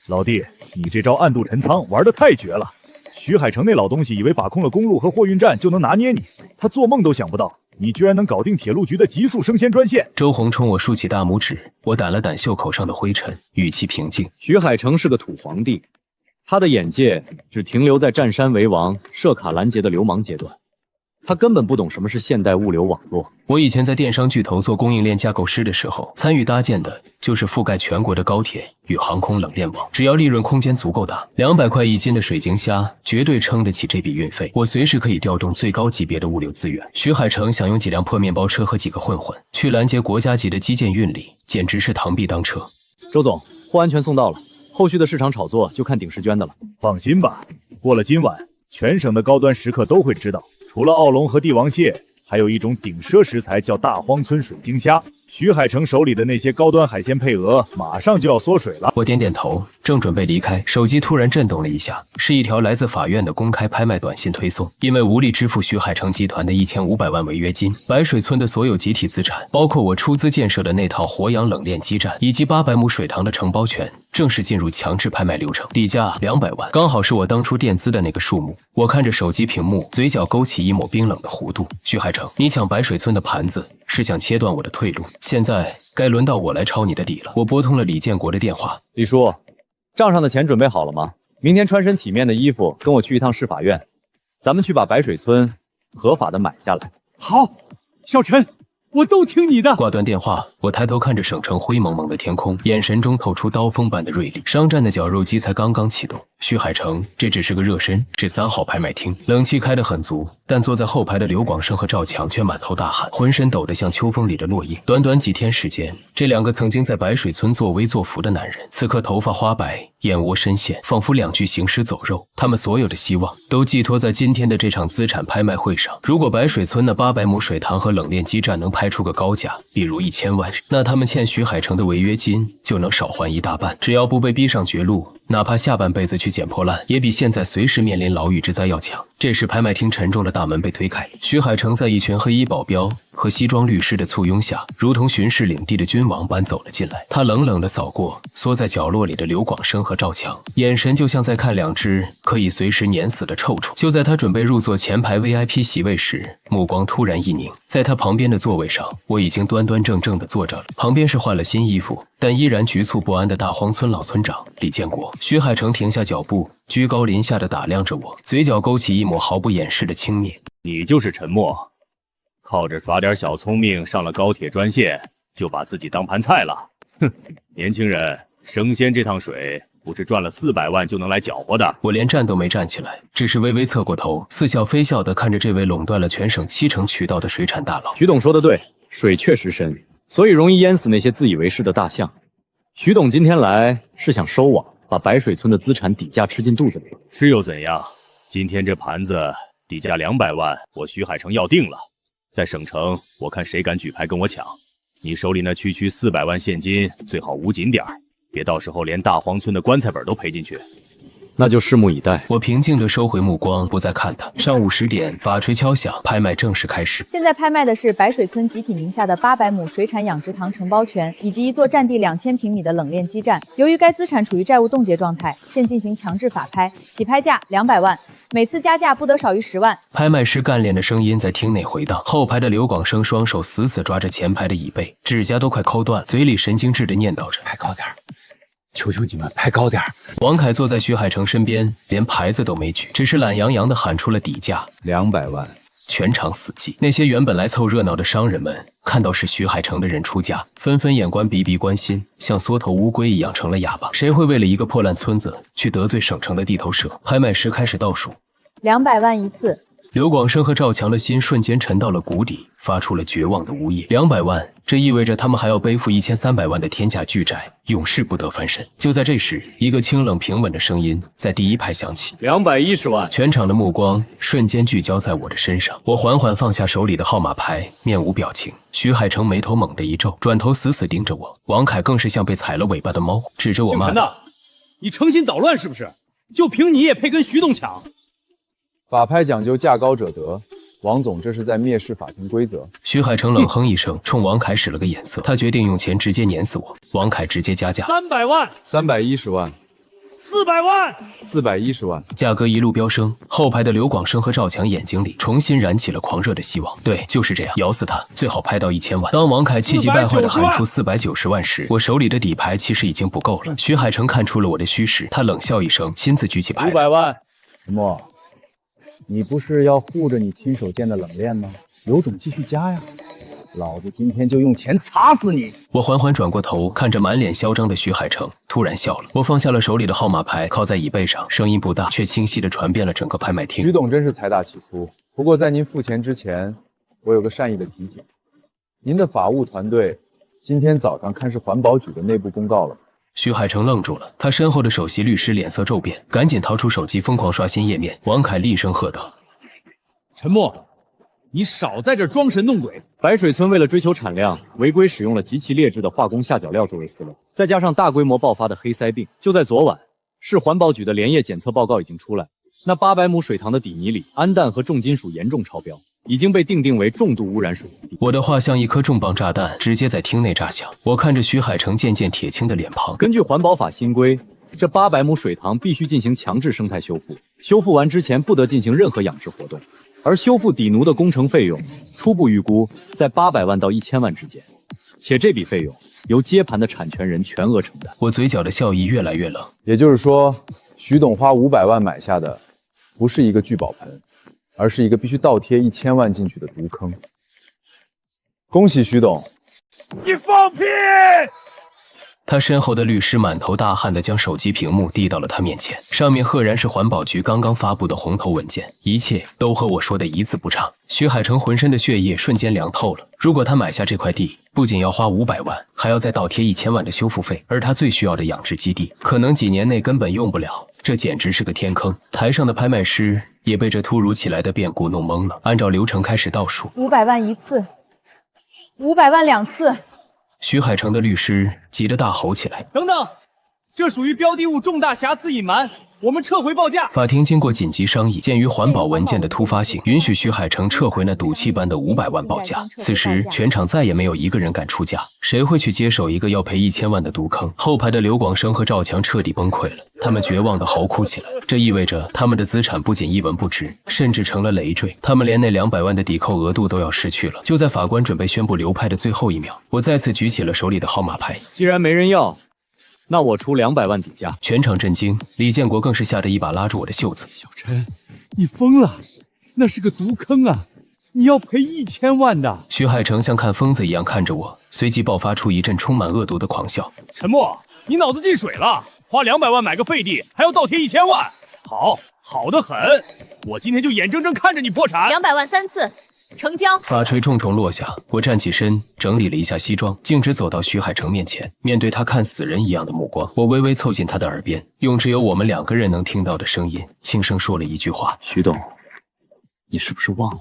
老弟，你这招暗度陈仓玩得太绝了！徐海成那老东西以为把控了公路和货运站就能拿捏你，他做梦都想不到你居然能搞定铁路局的极速生鲜专线。周红冲我竖起大拇指，我掸了掸袖口上的灰尘，语气平静。徐海成是个土皇帝，他的眼界只停留在占山为王、设卡拦截的流氓阶段，他根本不懂什么是现代物流网络。我以前在电商巨头做供应链架构师的时候，参与搭建的就是覆盖全国的高铁与航空冷链网。只要利润空间足够大，200块1斤的水晶虾绝对撑得起这笔运费。我随时可以调动最高级别的物流资源。徐海成想用几辆破面包车和几个混混去拦截国家级的基建运力，简直是螳臂当车。周总，货安全送到了，后续的市场炒作就看鼎石娟的了。放心吧，过了今晚，全省的高端食客都会知道，除了澳龙和帝王蟹，还有一种顶奢食材叫大荒村水晶虾。徐海成手里的那些高端海鲜配额马上就要缩水了。我点点头，正准备离开，手机突然震动了一下，是一条来自法院的公开拍卖短信推送。因为无力支付徐海成集团的1500万违约金，白水村的所有集体资产，包括我出资建设的那套活氧冷链基站以及800亩水塘的承包权，正式进入强制拍卖流程，底价200万，刚好是我当初垫资的那个数目。我看着手机屏幕，嘴角勾起一抹冰冷的弧度。徐海成，你抢白水村的盘子是想切断我的退路，现在该轮到我来抄你的底了。我拨通了李建国的电话。李叔，账上的钱准备好了吗？明天穿身体面的衣服，跟我去一趟市法院，咱们去把白水村合法的买下来。好，小陈，我都听你的。挂断电话，我抬头看着省城灰蒙蒙的天空，眼神中透出刀锋般的锐利。商战的绞肉机才刚刚启动，徐海成这只是个热身，是3号拍卖厅，冷气开得很足，但坐在后排的刘广生和赵强却满头大汗，浑身抖得像秋风里的落叶。短短几天时间，这2个曾经在白水村作威作福的男人，此刻头发花白，眼窝深陷，仿佛2具行尸走肉。他们所有的希望都寄托在今天的这场资产拍卖会上。如果白水村的800亩水塘和冷链基站能拍出个高价，比如1000万，那他们欠徐海成的违约金就能少还一大半。只要不被逼上绝路，哪怕下半辈子去捡破烂，也比现在随时面临牢狱之灾要强。这时拍卖厅沉重的大门被推开，徐海成在一群黑衣保镖和西装律师的簇拥下，如同巡视领地的君王般走了进来。他冷冷地扫过缩在角落里的刘广生和赵强，眼神就像在看2只可以随时碾死的臭虫。就在他准备入座前排 VIP 席位时，目光突然一凝，在他旁边的座位上，我已经端端正正地坐着了。旁边是换了新衣服但依然局促不安的大荒村老村长李建国。徐海成停下脚步，居高临下地打量着我，嘴角勾起一抹毫不掩饰的轻蔑。你就是陈默，靠着耍点小聪明上了高铁专线，就把自己当盘菜了。哼，年轻人，生鲜这趟水不是赚了400万就能来搅和的。我连站都没站起来，只是微微侧过头，似笑非笑地看着这位垄断了全省70%渠道的水产大佬。徐董说的对，水确实深，所以容易淹死那些自以为是的大象。徐董今天来是想收网，把白水村的资产底价吃进肚子里。是又怎样？今天这盘子底价200万，我徐海成要定了。在省城，我看谁敢举牌跟我抢。你手里那区400万现金最好捂紧点儿，别到时候连大荒村的棺材本都赔进去。那就拭目以待。我平静地收回目光，不再看他。上午10点，法锤敲响，拍卖正式开始。现在拍卖的是白水村集体名下的800亩水产养殖塘承包权，以及一座占地2000平米的冷链基站。由于该资产处于债务冻结状态，现进行强制法拍，起拍价200万，每次加价不得少于10万。拍卖师干练的声音在厅内回荡。后排的刘广生双手死死抓着前排的椅背，指甲都快抠断，嘴里神经质地念叨着：“拍高点，求求你们拍高点。”王凯坐在徐海成身边，连牌子都没举，只是懒洋洋地喊出了底价200万。全场死寂。那些原本来凑热闹的商人们看到是徐海成的人出价，纷纷眼观鼻鼻关心，像缩头乌龟一样成了哑巴。谁会为了一个破烂村子去得罪省城的地头蛇？拍卖师开始倒数，200万一次。刘广生和赵强的心瞬间沉到了谷底，发出了绝望的呜咽。200万，这意味着他们还要背负1300万的天价巨债，永世不得翻身。就在这时，一个清冷平稳的声音在第一排响起：210万。全场的目光瞬间聚焦在我的身上，我缓缓放下手里的号码牌，面无表情。徐海成眉头猛地一皱，转头死死盯着我。王凯更是像被踩了尾巴的猫，指着我骂道：“你诚心捣乱是不是？就凭你也配跟徐董抢？”法拍讲究价高者得，王总这是在蔑视法庭规则。徐海成冷哼一声，冲王凯使了个眼色，他决定用钱直接碾死我。王凯直接加价，300万，310万，400万，410万，价格一路飙升。后排的刘广生和赵强眼睛里重新燃起了狂热的希望。对，就是这样，咬死他，最好拍到1000万。当王凯气急败坏地喊出490万时，我手里的底牌其实已经不够了。徐海成看出了我的虚实，他冷笑一声，亲自举起牌子，500万。陈默，你不是要护着你亲手建的冷链吗？有种继续加呀！老子今天就用钱砸死你！我缓缓转过头，看着满脸嚣张的徐海成，突然笑了。我放下了手里的号码牌，靠在椅背上，声音不大，却清晰地传遍了整个拍卖厅。徐董真是财大气粗。不过在您付钱之前，我有个善意的提醒：您的法务团队今天早上看是环保局的内部公告了吗？徐海成愣住了，他身后的首席律师脸色骤变，赶紧掏出手机疯狂刷新页面。王凯厉声喝道：“陈默，你少在这装神弄鬼！”白水村为了追求产量，违规使用了极其劣质的化工下脚料作为饲料，再加上大规模爆发的黑鳃病，就在昨晚，市环保局的连夜检测报告已经出来，那800亩水塘的底泥里氨氮和重金属严重超标，已经被定为重度污染水源地。我的话像一颗重磅炸弹，直接在厅内炸响。我看着徐海成渐渐铁青的脸庞。根据环保法新规，这800亩水塘必须进行强制生态修复，修复完之前不得进行任何养殖活动。而修复底奴的工程费用，初步预估在800万到1000万之间，且这笔费用由接盘的产权人全额承担。我嘴角的笑意越来越冷。也就是说，徐董花500万买下的，不是一个聚宝盆，而是一个必须倒贴1000万进去的毒坑。恭喜徐董！你放屁！他身后的律师满头大汗地将手机屏幕递到了他面前，上面赫然是环保局刚刚发布的红头文件，一切都和我说的一字不差。徐海成浑身的血液瞬间凉透了。如果他买下这块地，不仅要花500万，还要再倒贴1000万的修复费，而他最需要的养殖基地，可能几年内根本用不了。这简直是个天坑。台上的拍卖师也被这突如其来的变故弄懵了，按照流程开始倒数，500万一次，500万2次。徐海成的律师急得大吼起来：“等等，这属于标的物重大瑕疵隐瞒，我们撤回报价。”法庭经过紧急商议，鉴于环保文件的突发性，允许徐海成撤回那赌气般的500万报价。此时，全场再也没有一个人敢出价，谁会去接手一个要赔1000万的毒坑？后排的刘广生和赵强彻底崩溃了，他们绝望地嚎哭起来。这意味着他们的资产不仅一文不值，甚至成了累赘。他们连那200万的抵扣额度都要失去了。就在法官准备宣布流拍的最后一秒，我再次举起了手里的号码牌。既然没人要，那我出200万底价。全场震惊，李建国更是吓得一把拉住我的袖子：“小陈，你疯了！那是个毒坑啊！你要赔1000万的！”徐海成像看疯子一样看着我，随即爆发出一阵充满恶毒的狂笑：“陈默，你脑子进水了！花200万买个废地，还要倒贴1000万，好得很！我今天就眼睁睁看着你破产！200万3次。”成交。法锤重重落下，我站起身，整理了一下西装，径直走到徐海成面前。面对他看死人一样的目光，我微微凑近他的耳边，用只有我们2个人能听到的声音，轻声说了一句话：“徐董，你是不是忘了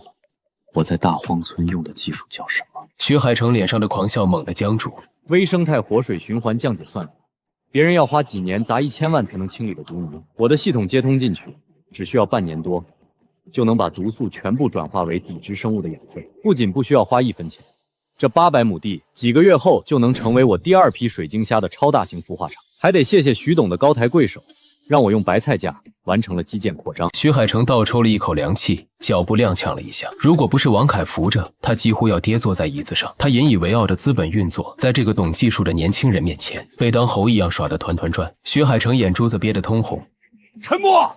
我在大荒村用的技术叫什么？”徐海成脸上的狂笑猛地僵住。微生态活水循环降解算法，别人要花几年砸1000万才能清理的毒泥，我的系统接通进去，只需要半年多，就能把毒素全部转化为底质生物的养分，不仅不需要花1分钱，这800亩地几个月后就能成为我第2批水晶虾的超大型孵化场。还得谢谢徐董的高抬贵手，让我用白菜价完成了基建扩张。徐海成倒抽了一口凉气，脚步踉跄了一下。如果不是王凯扶着，他几乎要跌坐在椅子上。他引以为傲的资本运作，在这个懂技术的年轻人面前，被当猴一样耍得团团转。徐海成眼珠子憋得通红。陈默，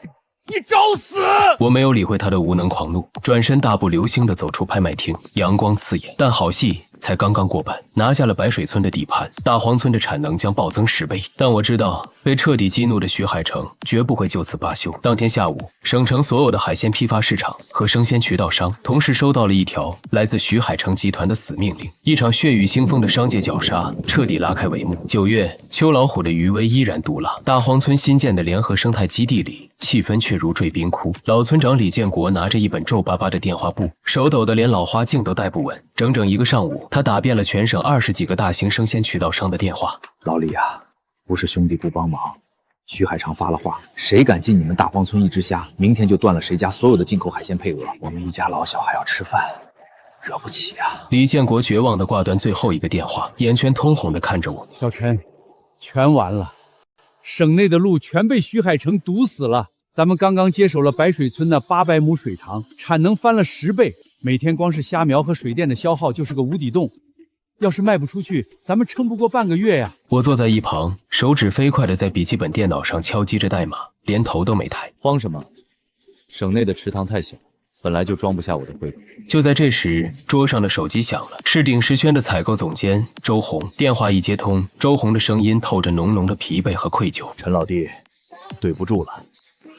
你找死！我没有理会他的无能狂怒，转身大步流星地走出拍卖厅。阳光刺眼，但好戏才刚刚过半，拿下了白水村的地盘，大荒村的产能将暴增10倍。但我知道，被彻底激怒的徐海成绝不会就此罢休。当天下午，省城所有的海鲜批发市场和生鲜渠道商同时收到了一条来自徐海成集团的死命令。一场血雨腥风的商界绞杀彻底拉开帷幕。9月，秋老虎的余威依然毒辣。大荒村新建的联合生态基地里，气氛却如坠冰窟。老村长李建国拿着一本皱巴巴的电话簿，手抖得连老花镜都戴不稳。整整1个上午，他打遍了全省20几个大型生鲜渠道商的电话。老李啊，不是兄弟不帮忙，徐海成发了话，谁敢进你们大荒村一只虾，明天就断了谁家所有的进口海鲜配额。我们一家老小还要吃饭，惹不起啊！李建国绝望地挂断最后一个电话，眼圈通红地看着我。小陈，全完了，省内的路全被徐海成堵死了。咱们刚刚接手了白水村的800亩水塘，产能翻了10倍，每天光是虾苗和水电的消耗就是个无底洞。要是卖不出去，咱们撑不过半个月呀！我坐在一旁，手指飞快地在笔记本电脑上敲击着代码，连头都没抬。慌什么？省内的池塘太小，本来就装不下我的汇款。就在这时，桌上的手机响了，是鼎石轩的采购总监周红。电话一接通，周红的声音透着浓浓的疲惫和愧疚。陈老弟，对不住了，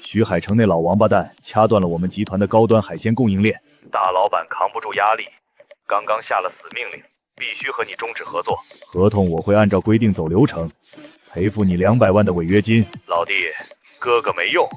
徐海成那老王八蛋掐断了我们集团的高端海鲜供应链，大老板扛不住压力，刚刚下了死命令，必须和你终止合作。合同我会按照规定走流程，赔付你200万的违约金。老弟，哥哥没用，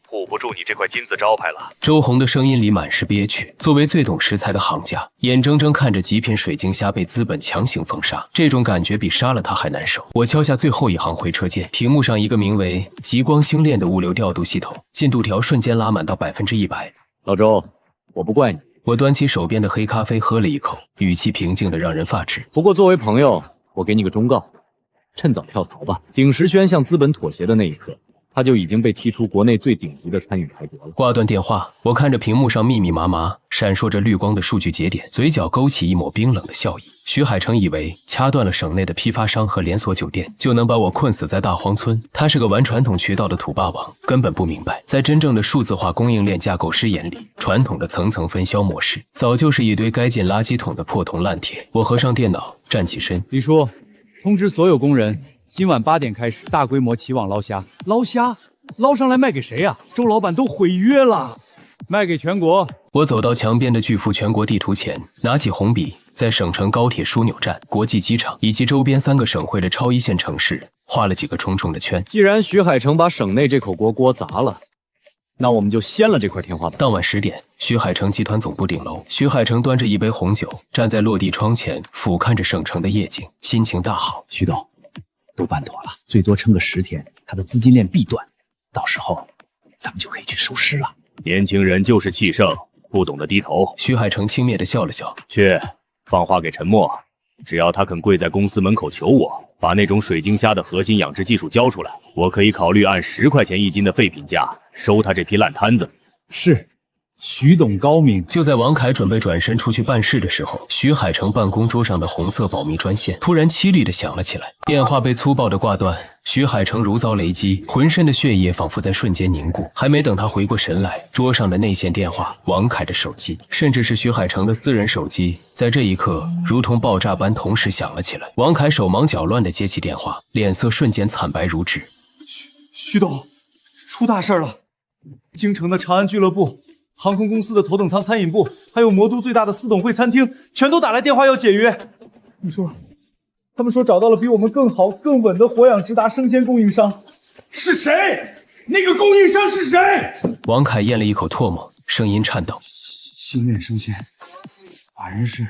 护不住你这块金字招牌了。周红的声音里满是憋屈。作为最懂食材的行家，眼睁睁看着极品水晶虾被资本强行封杀，这种感觉比杀了他还难受。我敲下最后一行回车键，屏幕上一个名为极光星链的物流调度系统进度条瞬间拉满到100%。老周，我不怪你。我端起手边的黑咖啡喝了一口，语气平静的让人发指。不过作为朋友，我给你个忠告，趁早跳槽吧。鼎石轩向资本妥协的那一刻，他就已经被踢出国内最顶级的餐饮牌桌了。挂断电话，我看着屏幕上密密麻麻闪烁着绿光的数据节点，嘴角勾起一抹冰冷的笑意。徐海成以为掐断了省内的批发商和连锁酒店，就能把我困死在大荒村。他是个玩传统渠道的土霸王，根本不明白，在真正的数字化供应链架构师眼里，传统的层层分销模式早就是一堆该进垃圾桶的破铜烂铁。我合上电脑，站起身。李叔，通知所有工人，今晚8点开始大规模起网捞虾。捞虾？捞上来卖给谁呀？周老板都毁约了，卖给全国。我走到墙边的巨幅全国地图前，拿起红笔，在省城高铁枢纽站、国际机场以及周边3个省会的超一线城市画了几个重重的圈。既然徐海成把省内这口锅砸了，那我们就掀了这块天花板。当晚10点，徐海成集团总部顶楼，徐海成端着一杯红酒，站在落地窗前，俯瞰着省城的夜景，心情大好。徐董，都办妥了，最多撑个10天，他的资金链必断，到时候咱们就可以去收尸了。年轻人就是气盛，不懂得低头。徐海成轻蔑地笑了笑，去放话给陈默，只要他肯跪在公司门口求我，把那种水晶虾的核心养殖技术交出来，我可以考虑按10块钱1斤的废品价收他这批烂摊子。是，徐董高明。就在王凯准备转身出去办事的时候，徐海成办公桌上的红色保密专线突然凄厉地响了起来，电话被粗暴地挂断。徐海成如遭雷击，浑身的血液仿佛在瞬间凝固。还没等他回过神来，桌上的内线电话、王凯的手机，甚至是徐海成的私人手机，在这一刻如同爆炸般同时响了起来。王凯手忙脚乱地接起电话，脸色瞬间惨白如纸。徐董，出大事了！京城的长安俱乐部、航空公司的头等舱餐饮部，还有魔都最大的私董会餐厅，全都打来电话要解约。他们说找到了比我们更好、更稳的活养直达生鲜供应商。是谁？那个供应商是谁？王凯咽了一口唾沫，声音颤抖。星苑生鲜，法人是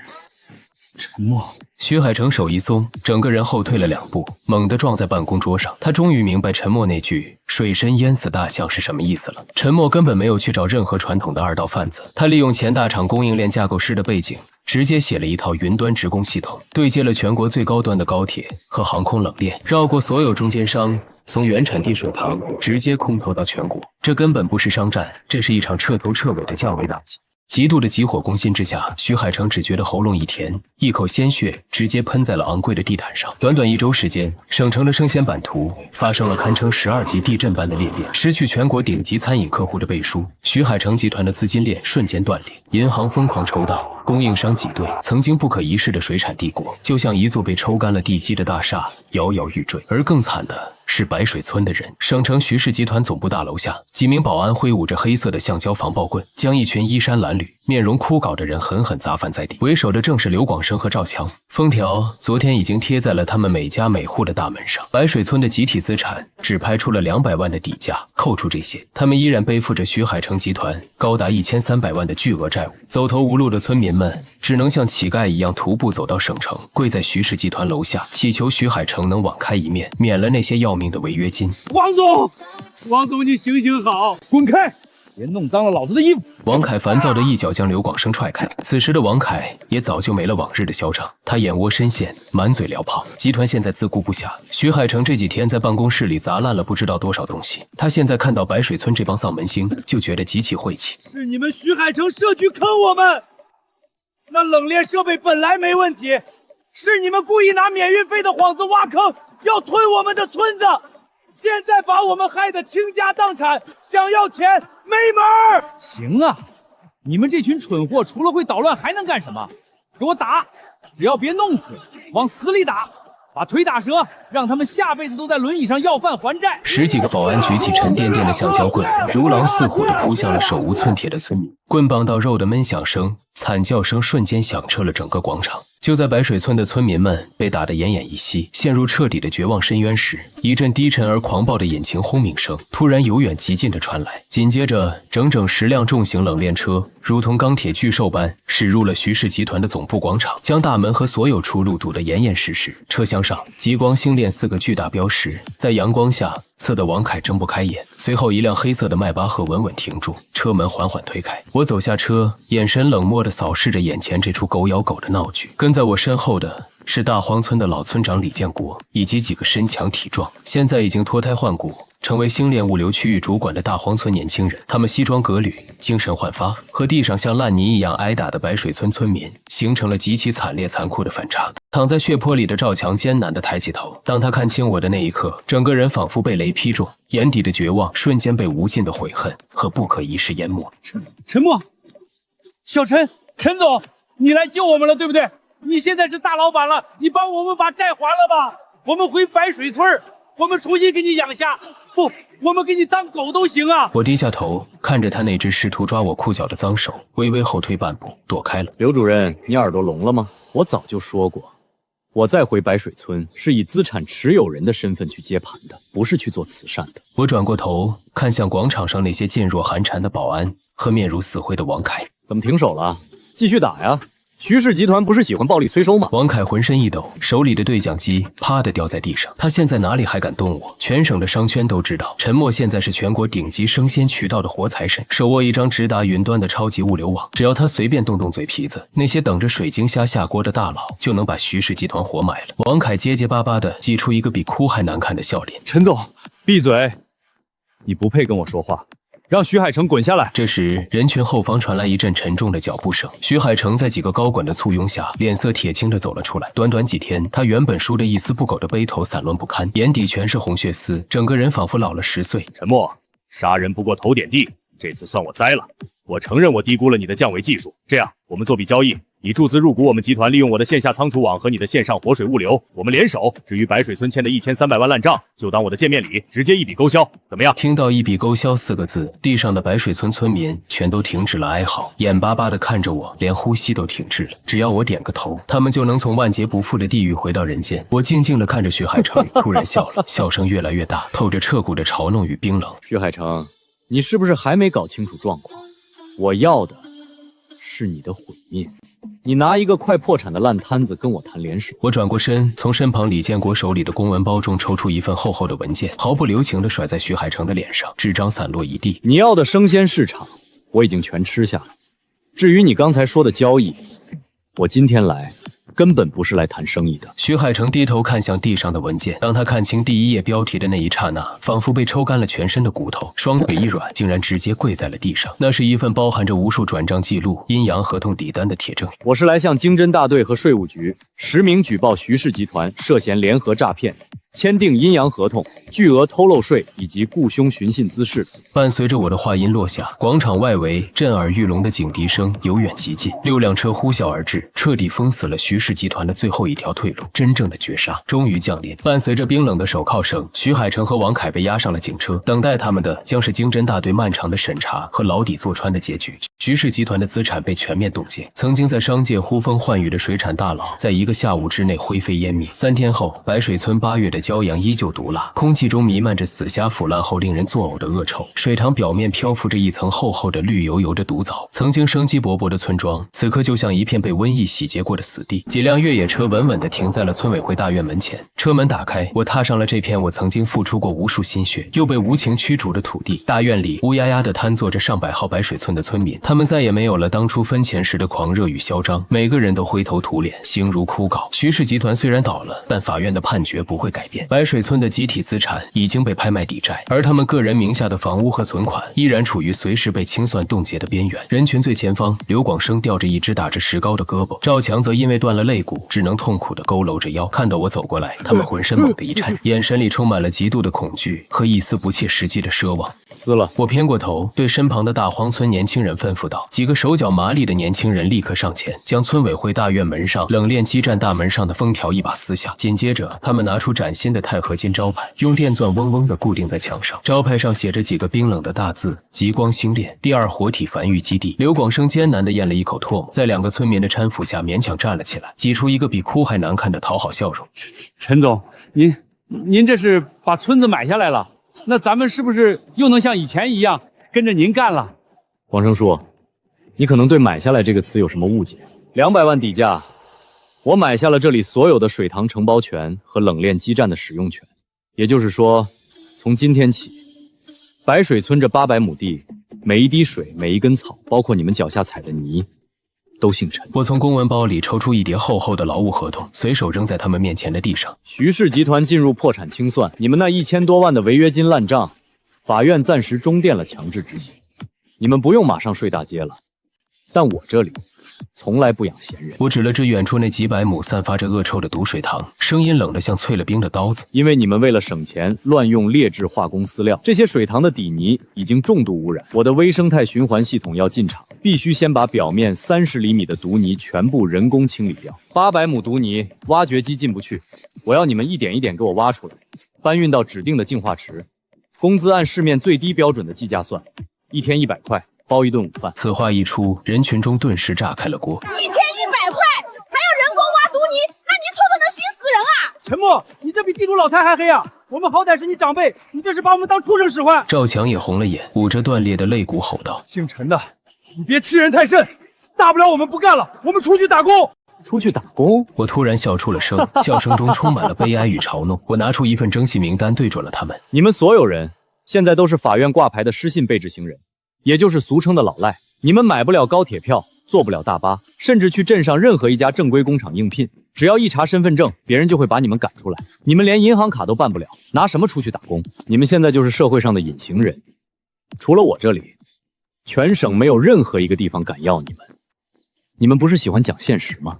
沉默。徐海成手一松，整个人后退了2步，猛地撞在办公桌上。他终于明白沉默那句“水深淹死大象”是什么意思了。沉默根本没有去找任何传统的2道贩子，他利用前大厂供应链架构师的背景，直接写了一套云端职工系统，对接了全国最高端的高铁和航空冷链，绕过所有中间商，从原产地水塘直接空投到全国。这根本不是商战，这是一场彻头彻尾的降维打击。极度的急火攻心之下，徐海成只觉得喉咙一甜，一口鲜血直接喷在了昂贵的地毯上。短短1周时间，省城的生鲜版图发生了堪称12级地震般的裂变，失去全国顶级餐饮客户的背书，徐海成集团的资金链瞬间断裂，银行疯狂抽档，供应商挤兑，曾经不可一世的水产帝国就像一座被抽干了地基的大厦，摇摇欲坠。而更惨的是白水村的人。省城徐氏集团总部大楼下，几名保安挥舞着黑色的橡胶防爆棍，将一群衣衫褴褛、面容枯槁的人狠狠砸翻在地。为首的正是刘广生和赵强。封条昨天已经贴在了他们每家每户的大门上。白水村的集体资产只拍出了200万的底价，扣除这些，他们依然背负着徐海成集团高达1300万的巨额债务。走投无路的村民们只能像乞丐一样徒步走到省城，跪在徐氏集团楼下，祈求徐海成能网开一面，免了那些要命的违约金。王总，你行行好，滚开！别弄脏了老子的衣服！王凯烦躁的一脚将刘广生踹开。此时的王凯也早就没了往日的嚣张，他眼窝深陷，满嘴燎炮。集团现在自顾不暇，徐海成这几天在办公室里砸烂了不知道多少东西。他现在看到白水村这帮丧门星，就觉得极其晦气。是你们徐海成社区坑我们，那冷链设备本来没问题，是你们故意拿免运费的幌子挖坑，要推我们的村子。现在把我们害得倾家荡产，想要钱没门儿！行啊，你们这群蠢货除了会捣乱还能干什么？给我打，只要别弄死，往死里打，把腿打折，让他们下辈子都在轮椅上要饭还债。10几个保安举起沉甸甸的橡胶棍，如狼似虎地扑向了手无寸铁的村民。棍棒到肉的闷响声、惨叫声瞬间响彻了整个广场。就在白水村的村民们被打得奄奄一息，陷入彻底的绝望深渊时，一阵低沉而狂暴的引擎轰鸣声突然由远及近地传来，紧接着整整10辆重型冷链车如同钢铁巨兽般驶入了徐氏集团的总部广场，将大门和所有出入堵得严严实实。车厢上极光星链4个巨大标识在阳光下刺得王凯睁不开眼。随后一辆黑色的迈巴赫稳稳停住，车门缓缓推开。我走下车，眼神冷漠地扫视着眼前这出狗咬狗的闹剧。跟在我身后的是大荒村的老村长李建国，以及几个身强体壮，现在已经脱胎换骨，成为星链物流区域主管的大荒村年轻人。他们西装革履，精神焕发，和地上像烂泥一样挨打的白水村村民形成了极其惨烈残酷的反差。躺在血泊里的赵强艰难地抬起头，当他看清我的那一刻，整个人仿佛被雷劈中，眼底的绝望瞬间被无尽的悔恨和不可一世淹没。陈默，小陈，陈总，你来救我们了，对不对？你现在是大老板了，你帮我们把债还了吧。我们回白水村，我们重新给你养虾，不，我们给你当狗都行啊。我低下头看着他那只试图抓我裤脚的脏手，微微后退半步躲开了。刘主任，你耳朵聋了吗？我早就说过，我再回白水村是以资产持有人的身份去接盘的，不是去做慈善的。我转过头看向广场上那些噤若寒蝉的保安和面如死灰的王凯。怎么停手了？继续打呀！徐氏集团不是喜欢暴力催收吗？王凯浑身一抖，手里的对讲机啪地掉在地上。他现在哪里还敢动我？全省的商圈都知道，陈默现在是全国顶级生鲜渠道的活财神，手握一张直达云端的超级物流网。只要他随便动动嘴皮子，那些等着水晶虾下锅的大佬就能把徐氏集团活埋了。王凯结结巴巴地挤出一个比哭还难看的笑脸。陈总，闭嘴！你不配跟我说话。让徐海成滚下来！这时，人群后方传来一阵沉重的脚步声。徐海成在几个高管的簇拥下，脸色铁青地走了出来。短短几天，他原本梳得一丝不苟的背头散乱不堪，眼底全是红血丝，整个人仿佛老了10岁。陈默，杀人不过头点地，这次算我栽了。我承认我低估了你的降维技术。这样，我们做笔交易。你注资入股我们集团，利用我的线下仓储网和你的线上活水物流，我们联手。至于白水村欠的1300万烂账，就当我的见面礼，直接一笔勾销，怎么样？听到一笔勾销4个字，地上的白水村村民全都停止了哀嚎，眼巴巴地看着我，连呼吸都停滞了。只要我点个头，他们就能从万劫不复的地狱回到人间。我静静地看着徐海成，突然笑了，笑声越来越大，透着彻骨的嘲弄与冰冷。徐海成，你是不是还没搞清楚状况？我要的是你的毁灭。你拿一个快破产的烂摊子跟我谈联手？我转过身，从身旁李建国手里的公文包中抽出一份厚厚的文件，毫不留情地甩在徐海成的脸上，纸张散落一地。你要的生鲜市场，我已经全吃下了。至于你刚才说的交易，我今天来根本不是来谈生意的。徐海成低头看向地上的文件，当他看清第一页标题的那一刹那，仿佛被抽干了全身的骨头，双腿一软，竟然直接跪在了地上。那是一份包含着无数转账记录、阴阳合同底单的铁证。我是来向经侦大队和税务局实名举报徐氏集团涉嫌联合诈骗、签订阴阳合同、巨额偷漏税以及雇凶寻衅滋事。伴随着我的话音落下，广场外围震耳欲聋的警笛声由远及近，6辆车呼啸而至，彻底封死了徐氏集团的最后一条退路。真正的绝杀终于降临，伴随着冰冷的手铐声，徐海成和王凯被押上了警车，等待他们的将是经侦大队漫长的审查和牢底坐穿的结局。徐氏集团的资产被全面冻结，曾经在商界呼风唤雨的水产大佬，在一个下午之内灰飞烟灭。3天后，白水村8月的骄阳依旧毒辣，空气中弥漫着死虾腐烂后令人作呕的恶臭，水塘表面漂浮着一层厚厚的绿油油的毒藻。曾经生机勃勃的村庄，此刻就像一片被瘟疫洗劫过的死地。几辆越野车稳稳地停在了村委会大院门前，车门打开，我踏上了这片我曾经付出过无数心血，又被无情驱逐的土地。大院里乌压压地瘫坐着上百号白水村的村民，他们再也没有了当初分钱时的狂热与嚣张，每个人都灰头土脸，形如枯槁。徐氏集团虽然倒了，但法院的判决不会改变。白水村的集体资产已经被拍卖抵债，而他们个人名下的房屋和存款依然处于随时被清算冻结的边缘。人群最前方，刘广生吊着一只打着石膏的胳膊，赵强则因为断了肋骨，只能痛苦地佝偻着腰。看到我走过来，他们浑身猛地一颤，眼神里充满了极度的恐惧和一丝不切实际的奢望。撕了！我偏过头，对身旁的大荒村年轻人吩咐道。几个手脚麻利的年轻人立刻上前，将村委会大院门上冷链基站大门上的封条一把撕下。紧接着，他们拿出崭新的钛合金招牌，用电钻嗡嗡地固定在墙上。招牌上写着几个冰冷的大字：极光星链第2活体繁育基地。刘广生艰难地咽了一口唾沫，在2个村民的搀扶下勉强站了起来，挤出一个比哭还难看的讨好笑容。陈总，您这是把村子买下来了？那咱们是不是又能像以前一样跟着您干了？黄生叔，你可能对买下来这个词有什么误解。200万底价，我买下了这里所有的水塘承包权和冷链基站的使用权。也就是说，从今天起，白水村这800亩地，每一滴水、每一根草，包括你们脚下踩的泥，都姓陈。我从公文包里抽出一叠厚厚的劳务合同，随手扔在他们面前的地上。徐氏集团进入破产清算，你们那1000多万的违约金烂账，法院暂时中电了强制执行，你们不用马上睡大街了。但我这里从来不养闲人。我指了指远处那几百亩散发着恶臭的毒水塘，声音冷得像淬了冰的刀子。因为你们为了省钱，乱用劣质化工饲料，这些水塘的底泥已经重度污染。我的微生态循环系统要进场，必须先把表面30厘米的毒泥全部人工清理掉。800亩毒泥，挖掘机进不去，我要你们一点一点给我挖出来，搬运到指定的净化池。工资按市面最低标准的计价算，1天100块。包一顿午饭。此话一出，人群中顿时炸开了锅。1天100块，还要人工挖毒泥，那你臭的能熏死人啊！陈默，你这比地主老财还黑啊！我们好歹是你长辈，你这是把我们当畜生使唤！赵强也红了眼，捂着断裂的肋骨吼道：“姓陈的，你别欺人太甚！大不了我们不干了，我们出去打工。”出去打工？我突然笑出了声，笑声中充满了悲哀与嘲弄。我拿出一份征信名单，对准了他们：“你们所有人现在都是法院挂牌的失信被执行人。”也就是俗称的老赖，你们买不了高铁票，坐不了大巴，甚至去镇上任何一家正规工厂应聘，只要一查身份证，别人就会把你们赶出来。你们连银行卡都办不了，拿什么出去打工？你们现在就是社会上的隐形人，除了我这里，全省没有任何一个地方敢要你们。你们不是喜欢讲现实吗？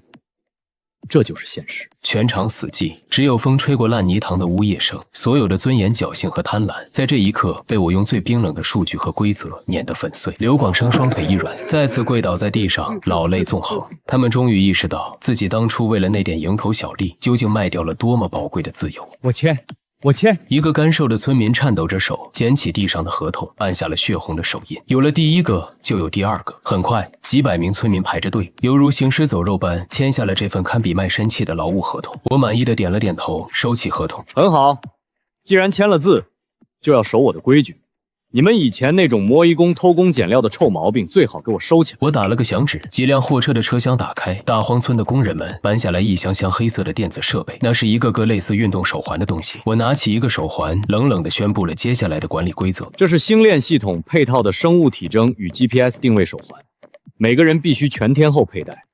这就是现实。全场死寂，只有风吹过烂泥塘的呜咽声。所有的尊严、侥幸和贪婪，在这一刻被我用最冰冷的数据和规则碾得粉碎。刘广生双腿一软，再次跪倒在地上，老泪纵横。他们终于意识到，自己当初为了那点蝇头小利，究竟卖掉了多么宝贵的自由。我签。一个干瘦的村民颤抖着手，捡起地上的合同，按下了血红的手印。有了第一个，就有第二个。很快，几百名村民排着队，犹如行尸走肉般签下了这份堪比卖身契的劳务合同。我满意的点了点头，收起合同。很好，既然签了字，就要守我的规矩。你们以前那种磨一工偷工减料的臭毛病，最好给我收起来。我打了个响指，几辆货车的车厢打开，大荒村的工人们搬下来一箱箱黑色的电子设备，那是一个个类似运动手环的东西。我拿起一个手环，冷冷地宣布了接下来的管理规则：这是星链系统配套的生物体征与 GPS 定位手环，每个人必须全天候佩戴，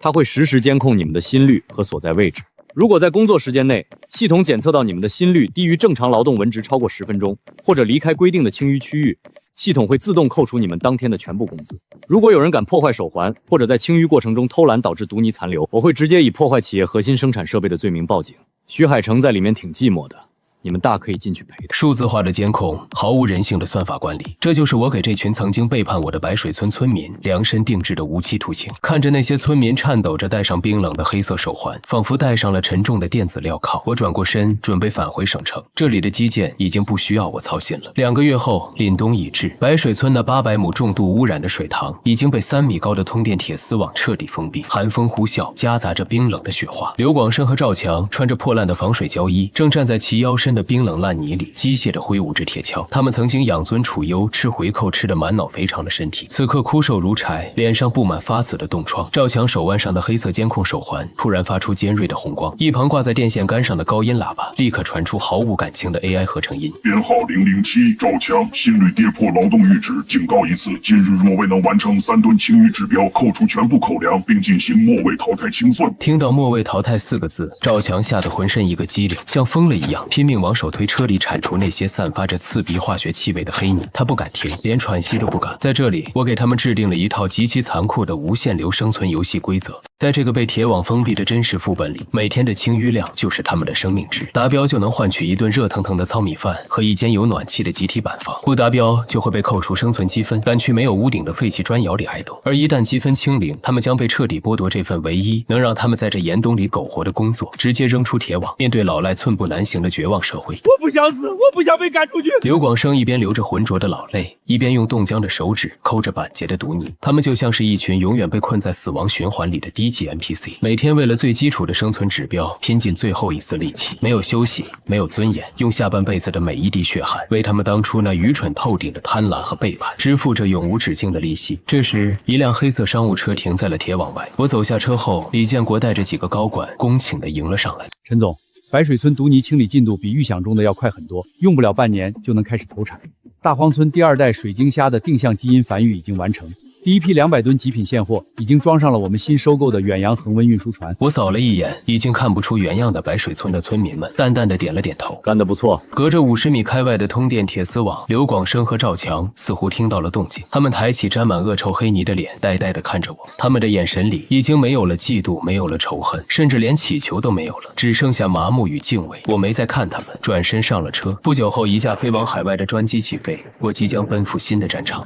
它会实时监控你们的心率和所在位置。如果在工作时间内，系统检测到你们的心率低于正常劳动文值超过10分钟，或者离开规定的清淤区域，系统会自动扣除你们当天的全部工资。如果有人敢破坏手环，或者在清淤过程中偷懒导致毒泥残留，我会直接以破坏企业核心生产设备的罪名报警。徐海城在里面挺寂寞的，你们大可以进去陪他。数字化的监控，毫无人性的算法管理，这就是我给这群曾经背叛我的白水村村民量身定制的无期徒刑。看着那些村民颤抖着戴上冰冷的黑色手环，仿佛戴上了沉重的电子镣铐，我转过身准备返回省城。这里的基建已经不需要我操心了。2个月后，凛冬已至，白水村那800亩重度污染的水塘已经被3米高的通电铁丝网彻底封闭，寒风呼啸，夹杂着冰冷的雪花。刘广生和赵强穿着破烂的防水胶衣，正站在齐腰深的冰冷烂泥里，机械地挥舞着铁锹。他们曾经养尊处优，吃回扣，吃得满脑肥肠的身体，此刻枯瘦如柴，脸上布满发紫的冻疮。赵强手腕上的黑色监控手环突然发出尖锐的红光，一旁挂在电线杆上的高音喇叭立刻传出毫无感情的 AI 合成音。编号007，赵强，心率跌破劳动阈值，警告一次，今日若未能完成3吨清淤指标，扣除全部口粮，并进行末位淘汰清算。听到末位淘汰4个字，赵强吓得浑身一个激灵，像疯了一样拼命往手推车里铲除那些散发着刺鼻化学气味的黑泥。他不敢停，连喘息都不敢。在这里，我给他们制定了一套极其残酷的无限流生存游戏规则。在这个被铁网封闭的真实副本里，每天的清淤量就是他们的生命值，达标就能换取1顿热腾腾的糙米饭和一间有暖气的集体板房，不达标就会被扣除生存积分，赶去没有屋顶的废弃砖窑里挨斗。而一旦积分清零，他们将被彻底剥夺这份唯一能让他们在这严冬里苟活的工作，直接扔出铁网，面对老赖寸步难行的绝望社会。我不想死，我不想被赶出去。刘广生一边流着浑浊的老泪，一边用冻僵的手指抠着板结的毒泥。他们就像是一群永远被困在死亡循环里的低级 NPC， 每天为了最基础的生存指标拼尽最后一丝力气，没有休息，没有尊严，用下半辈子的每一滴血汗为他们当初那愚蠢透顶的贪婪和背叛支付着永无止境的利息。这时，一辆黑色商务车停在了铁网外，我走下车后，李建国带着几个高管恭请地迎了上来。陈总，白水村毒泥清理进度比预想中的要快很多，用不了半年就能开始投产。大荒村第2代水晶虾的定向基因繁育已经完成，第一批200吨极品现货已经装上了我们新收购的远洋恒温运输船。我扫了一眼已经看不出原样的白水村的村民们，淡淡的点了点头，干得不错。隔着50米开外的通电铁丝网，刘广生和赵强似乎听到了动静，他们抬起沾满恶臭黑泥的脸，呆呆地看着我。他们的眼神里已经没有了嫉妒，没有了仇恨，甚至连乞求都没有了，只剩下麻木与敬畏。我没再看他们，转身上了车。不久后，一架飞往海外的专机起飞，我即将奔赴新的战场。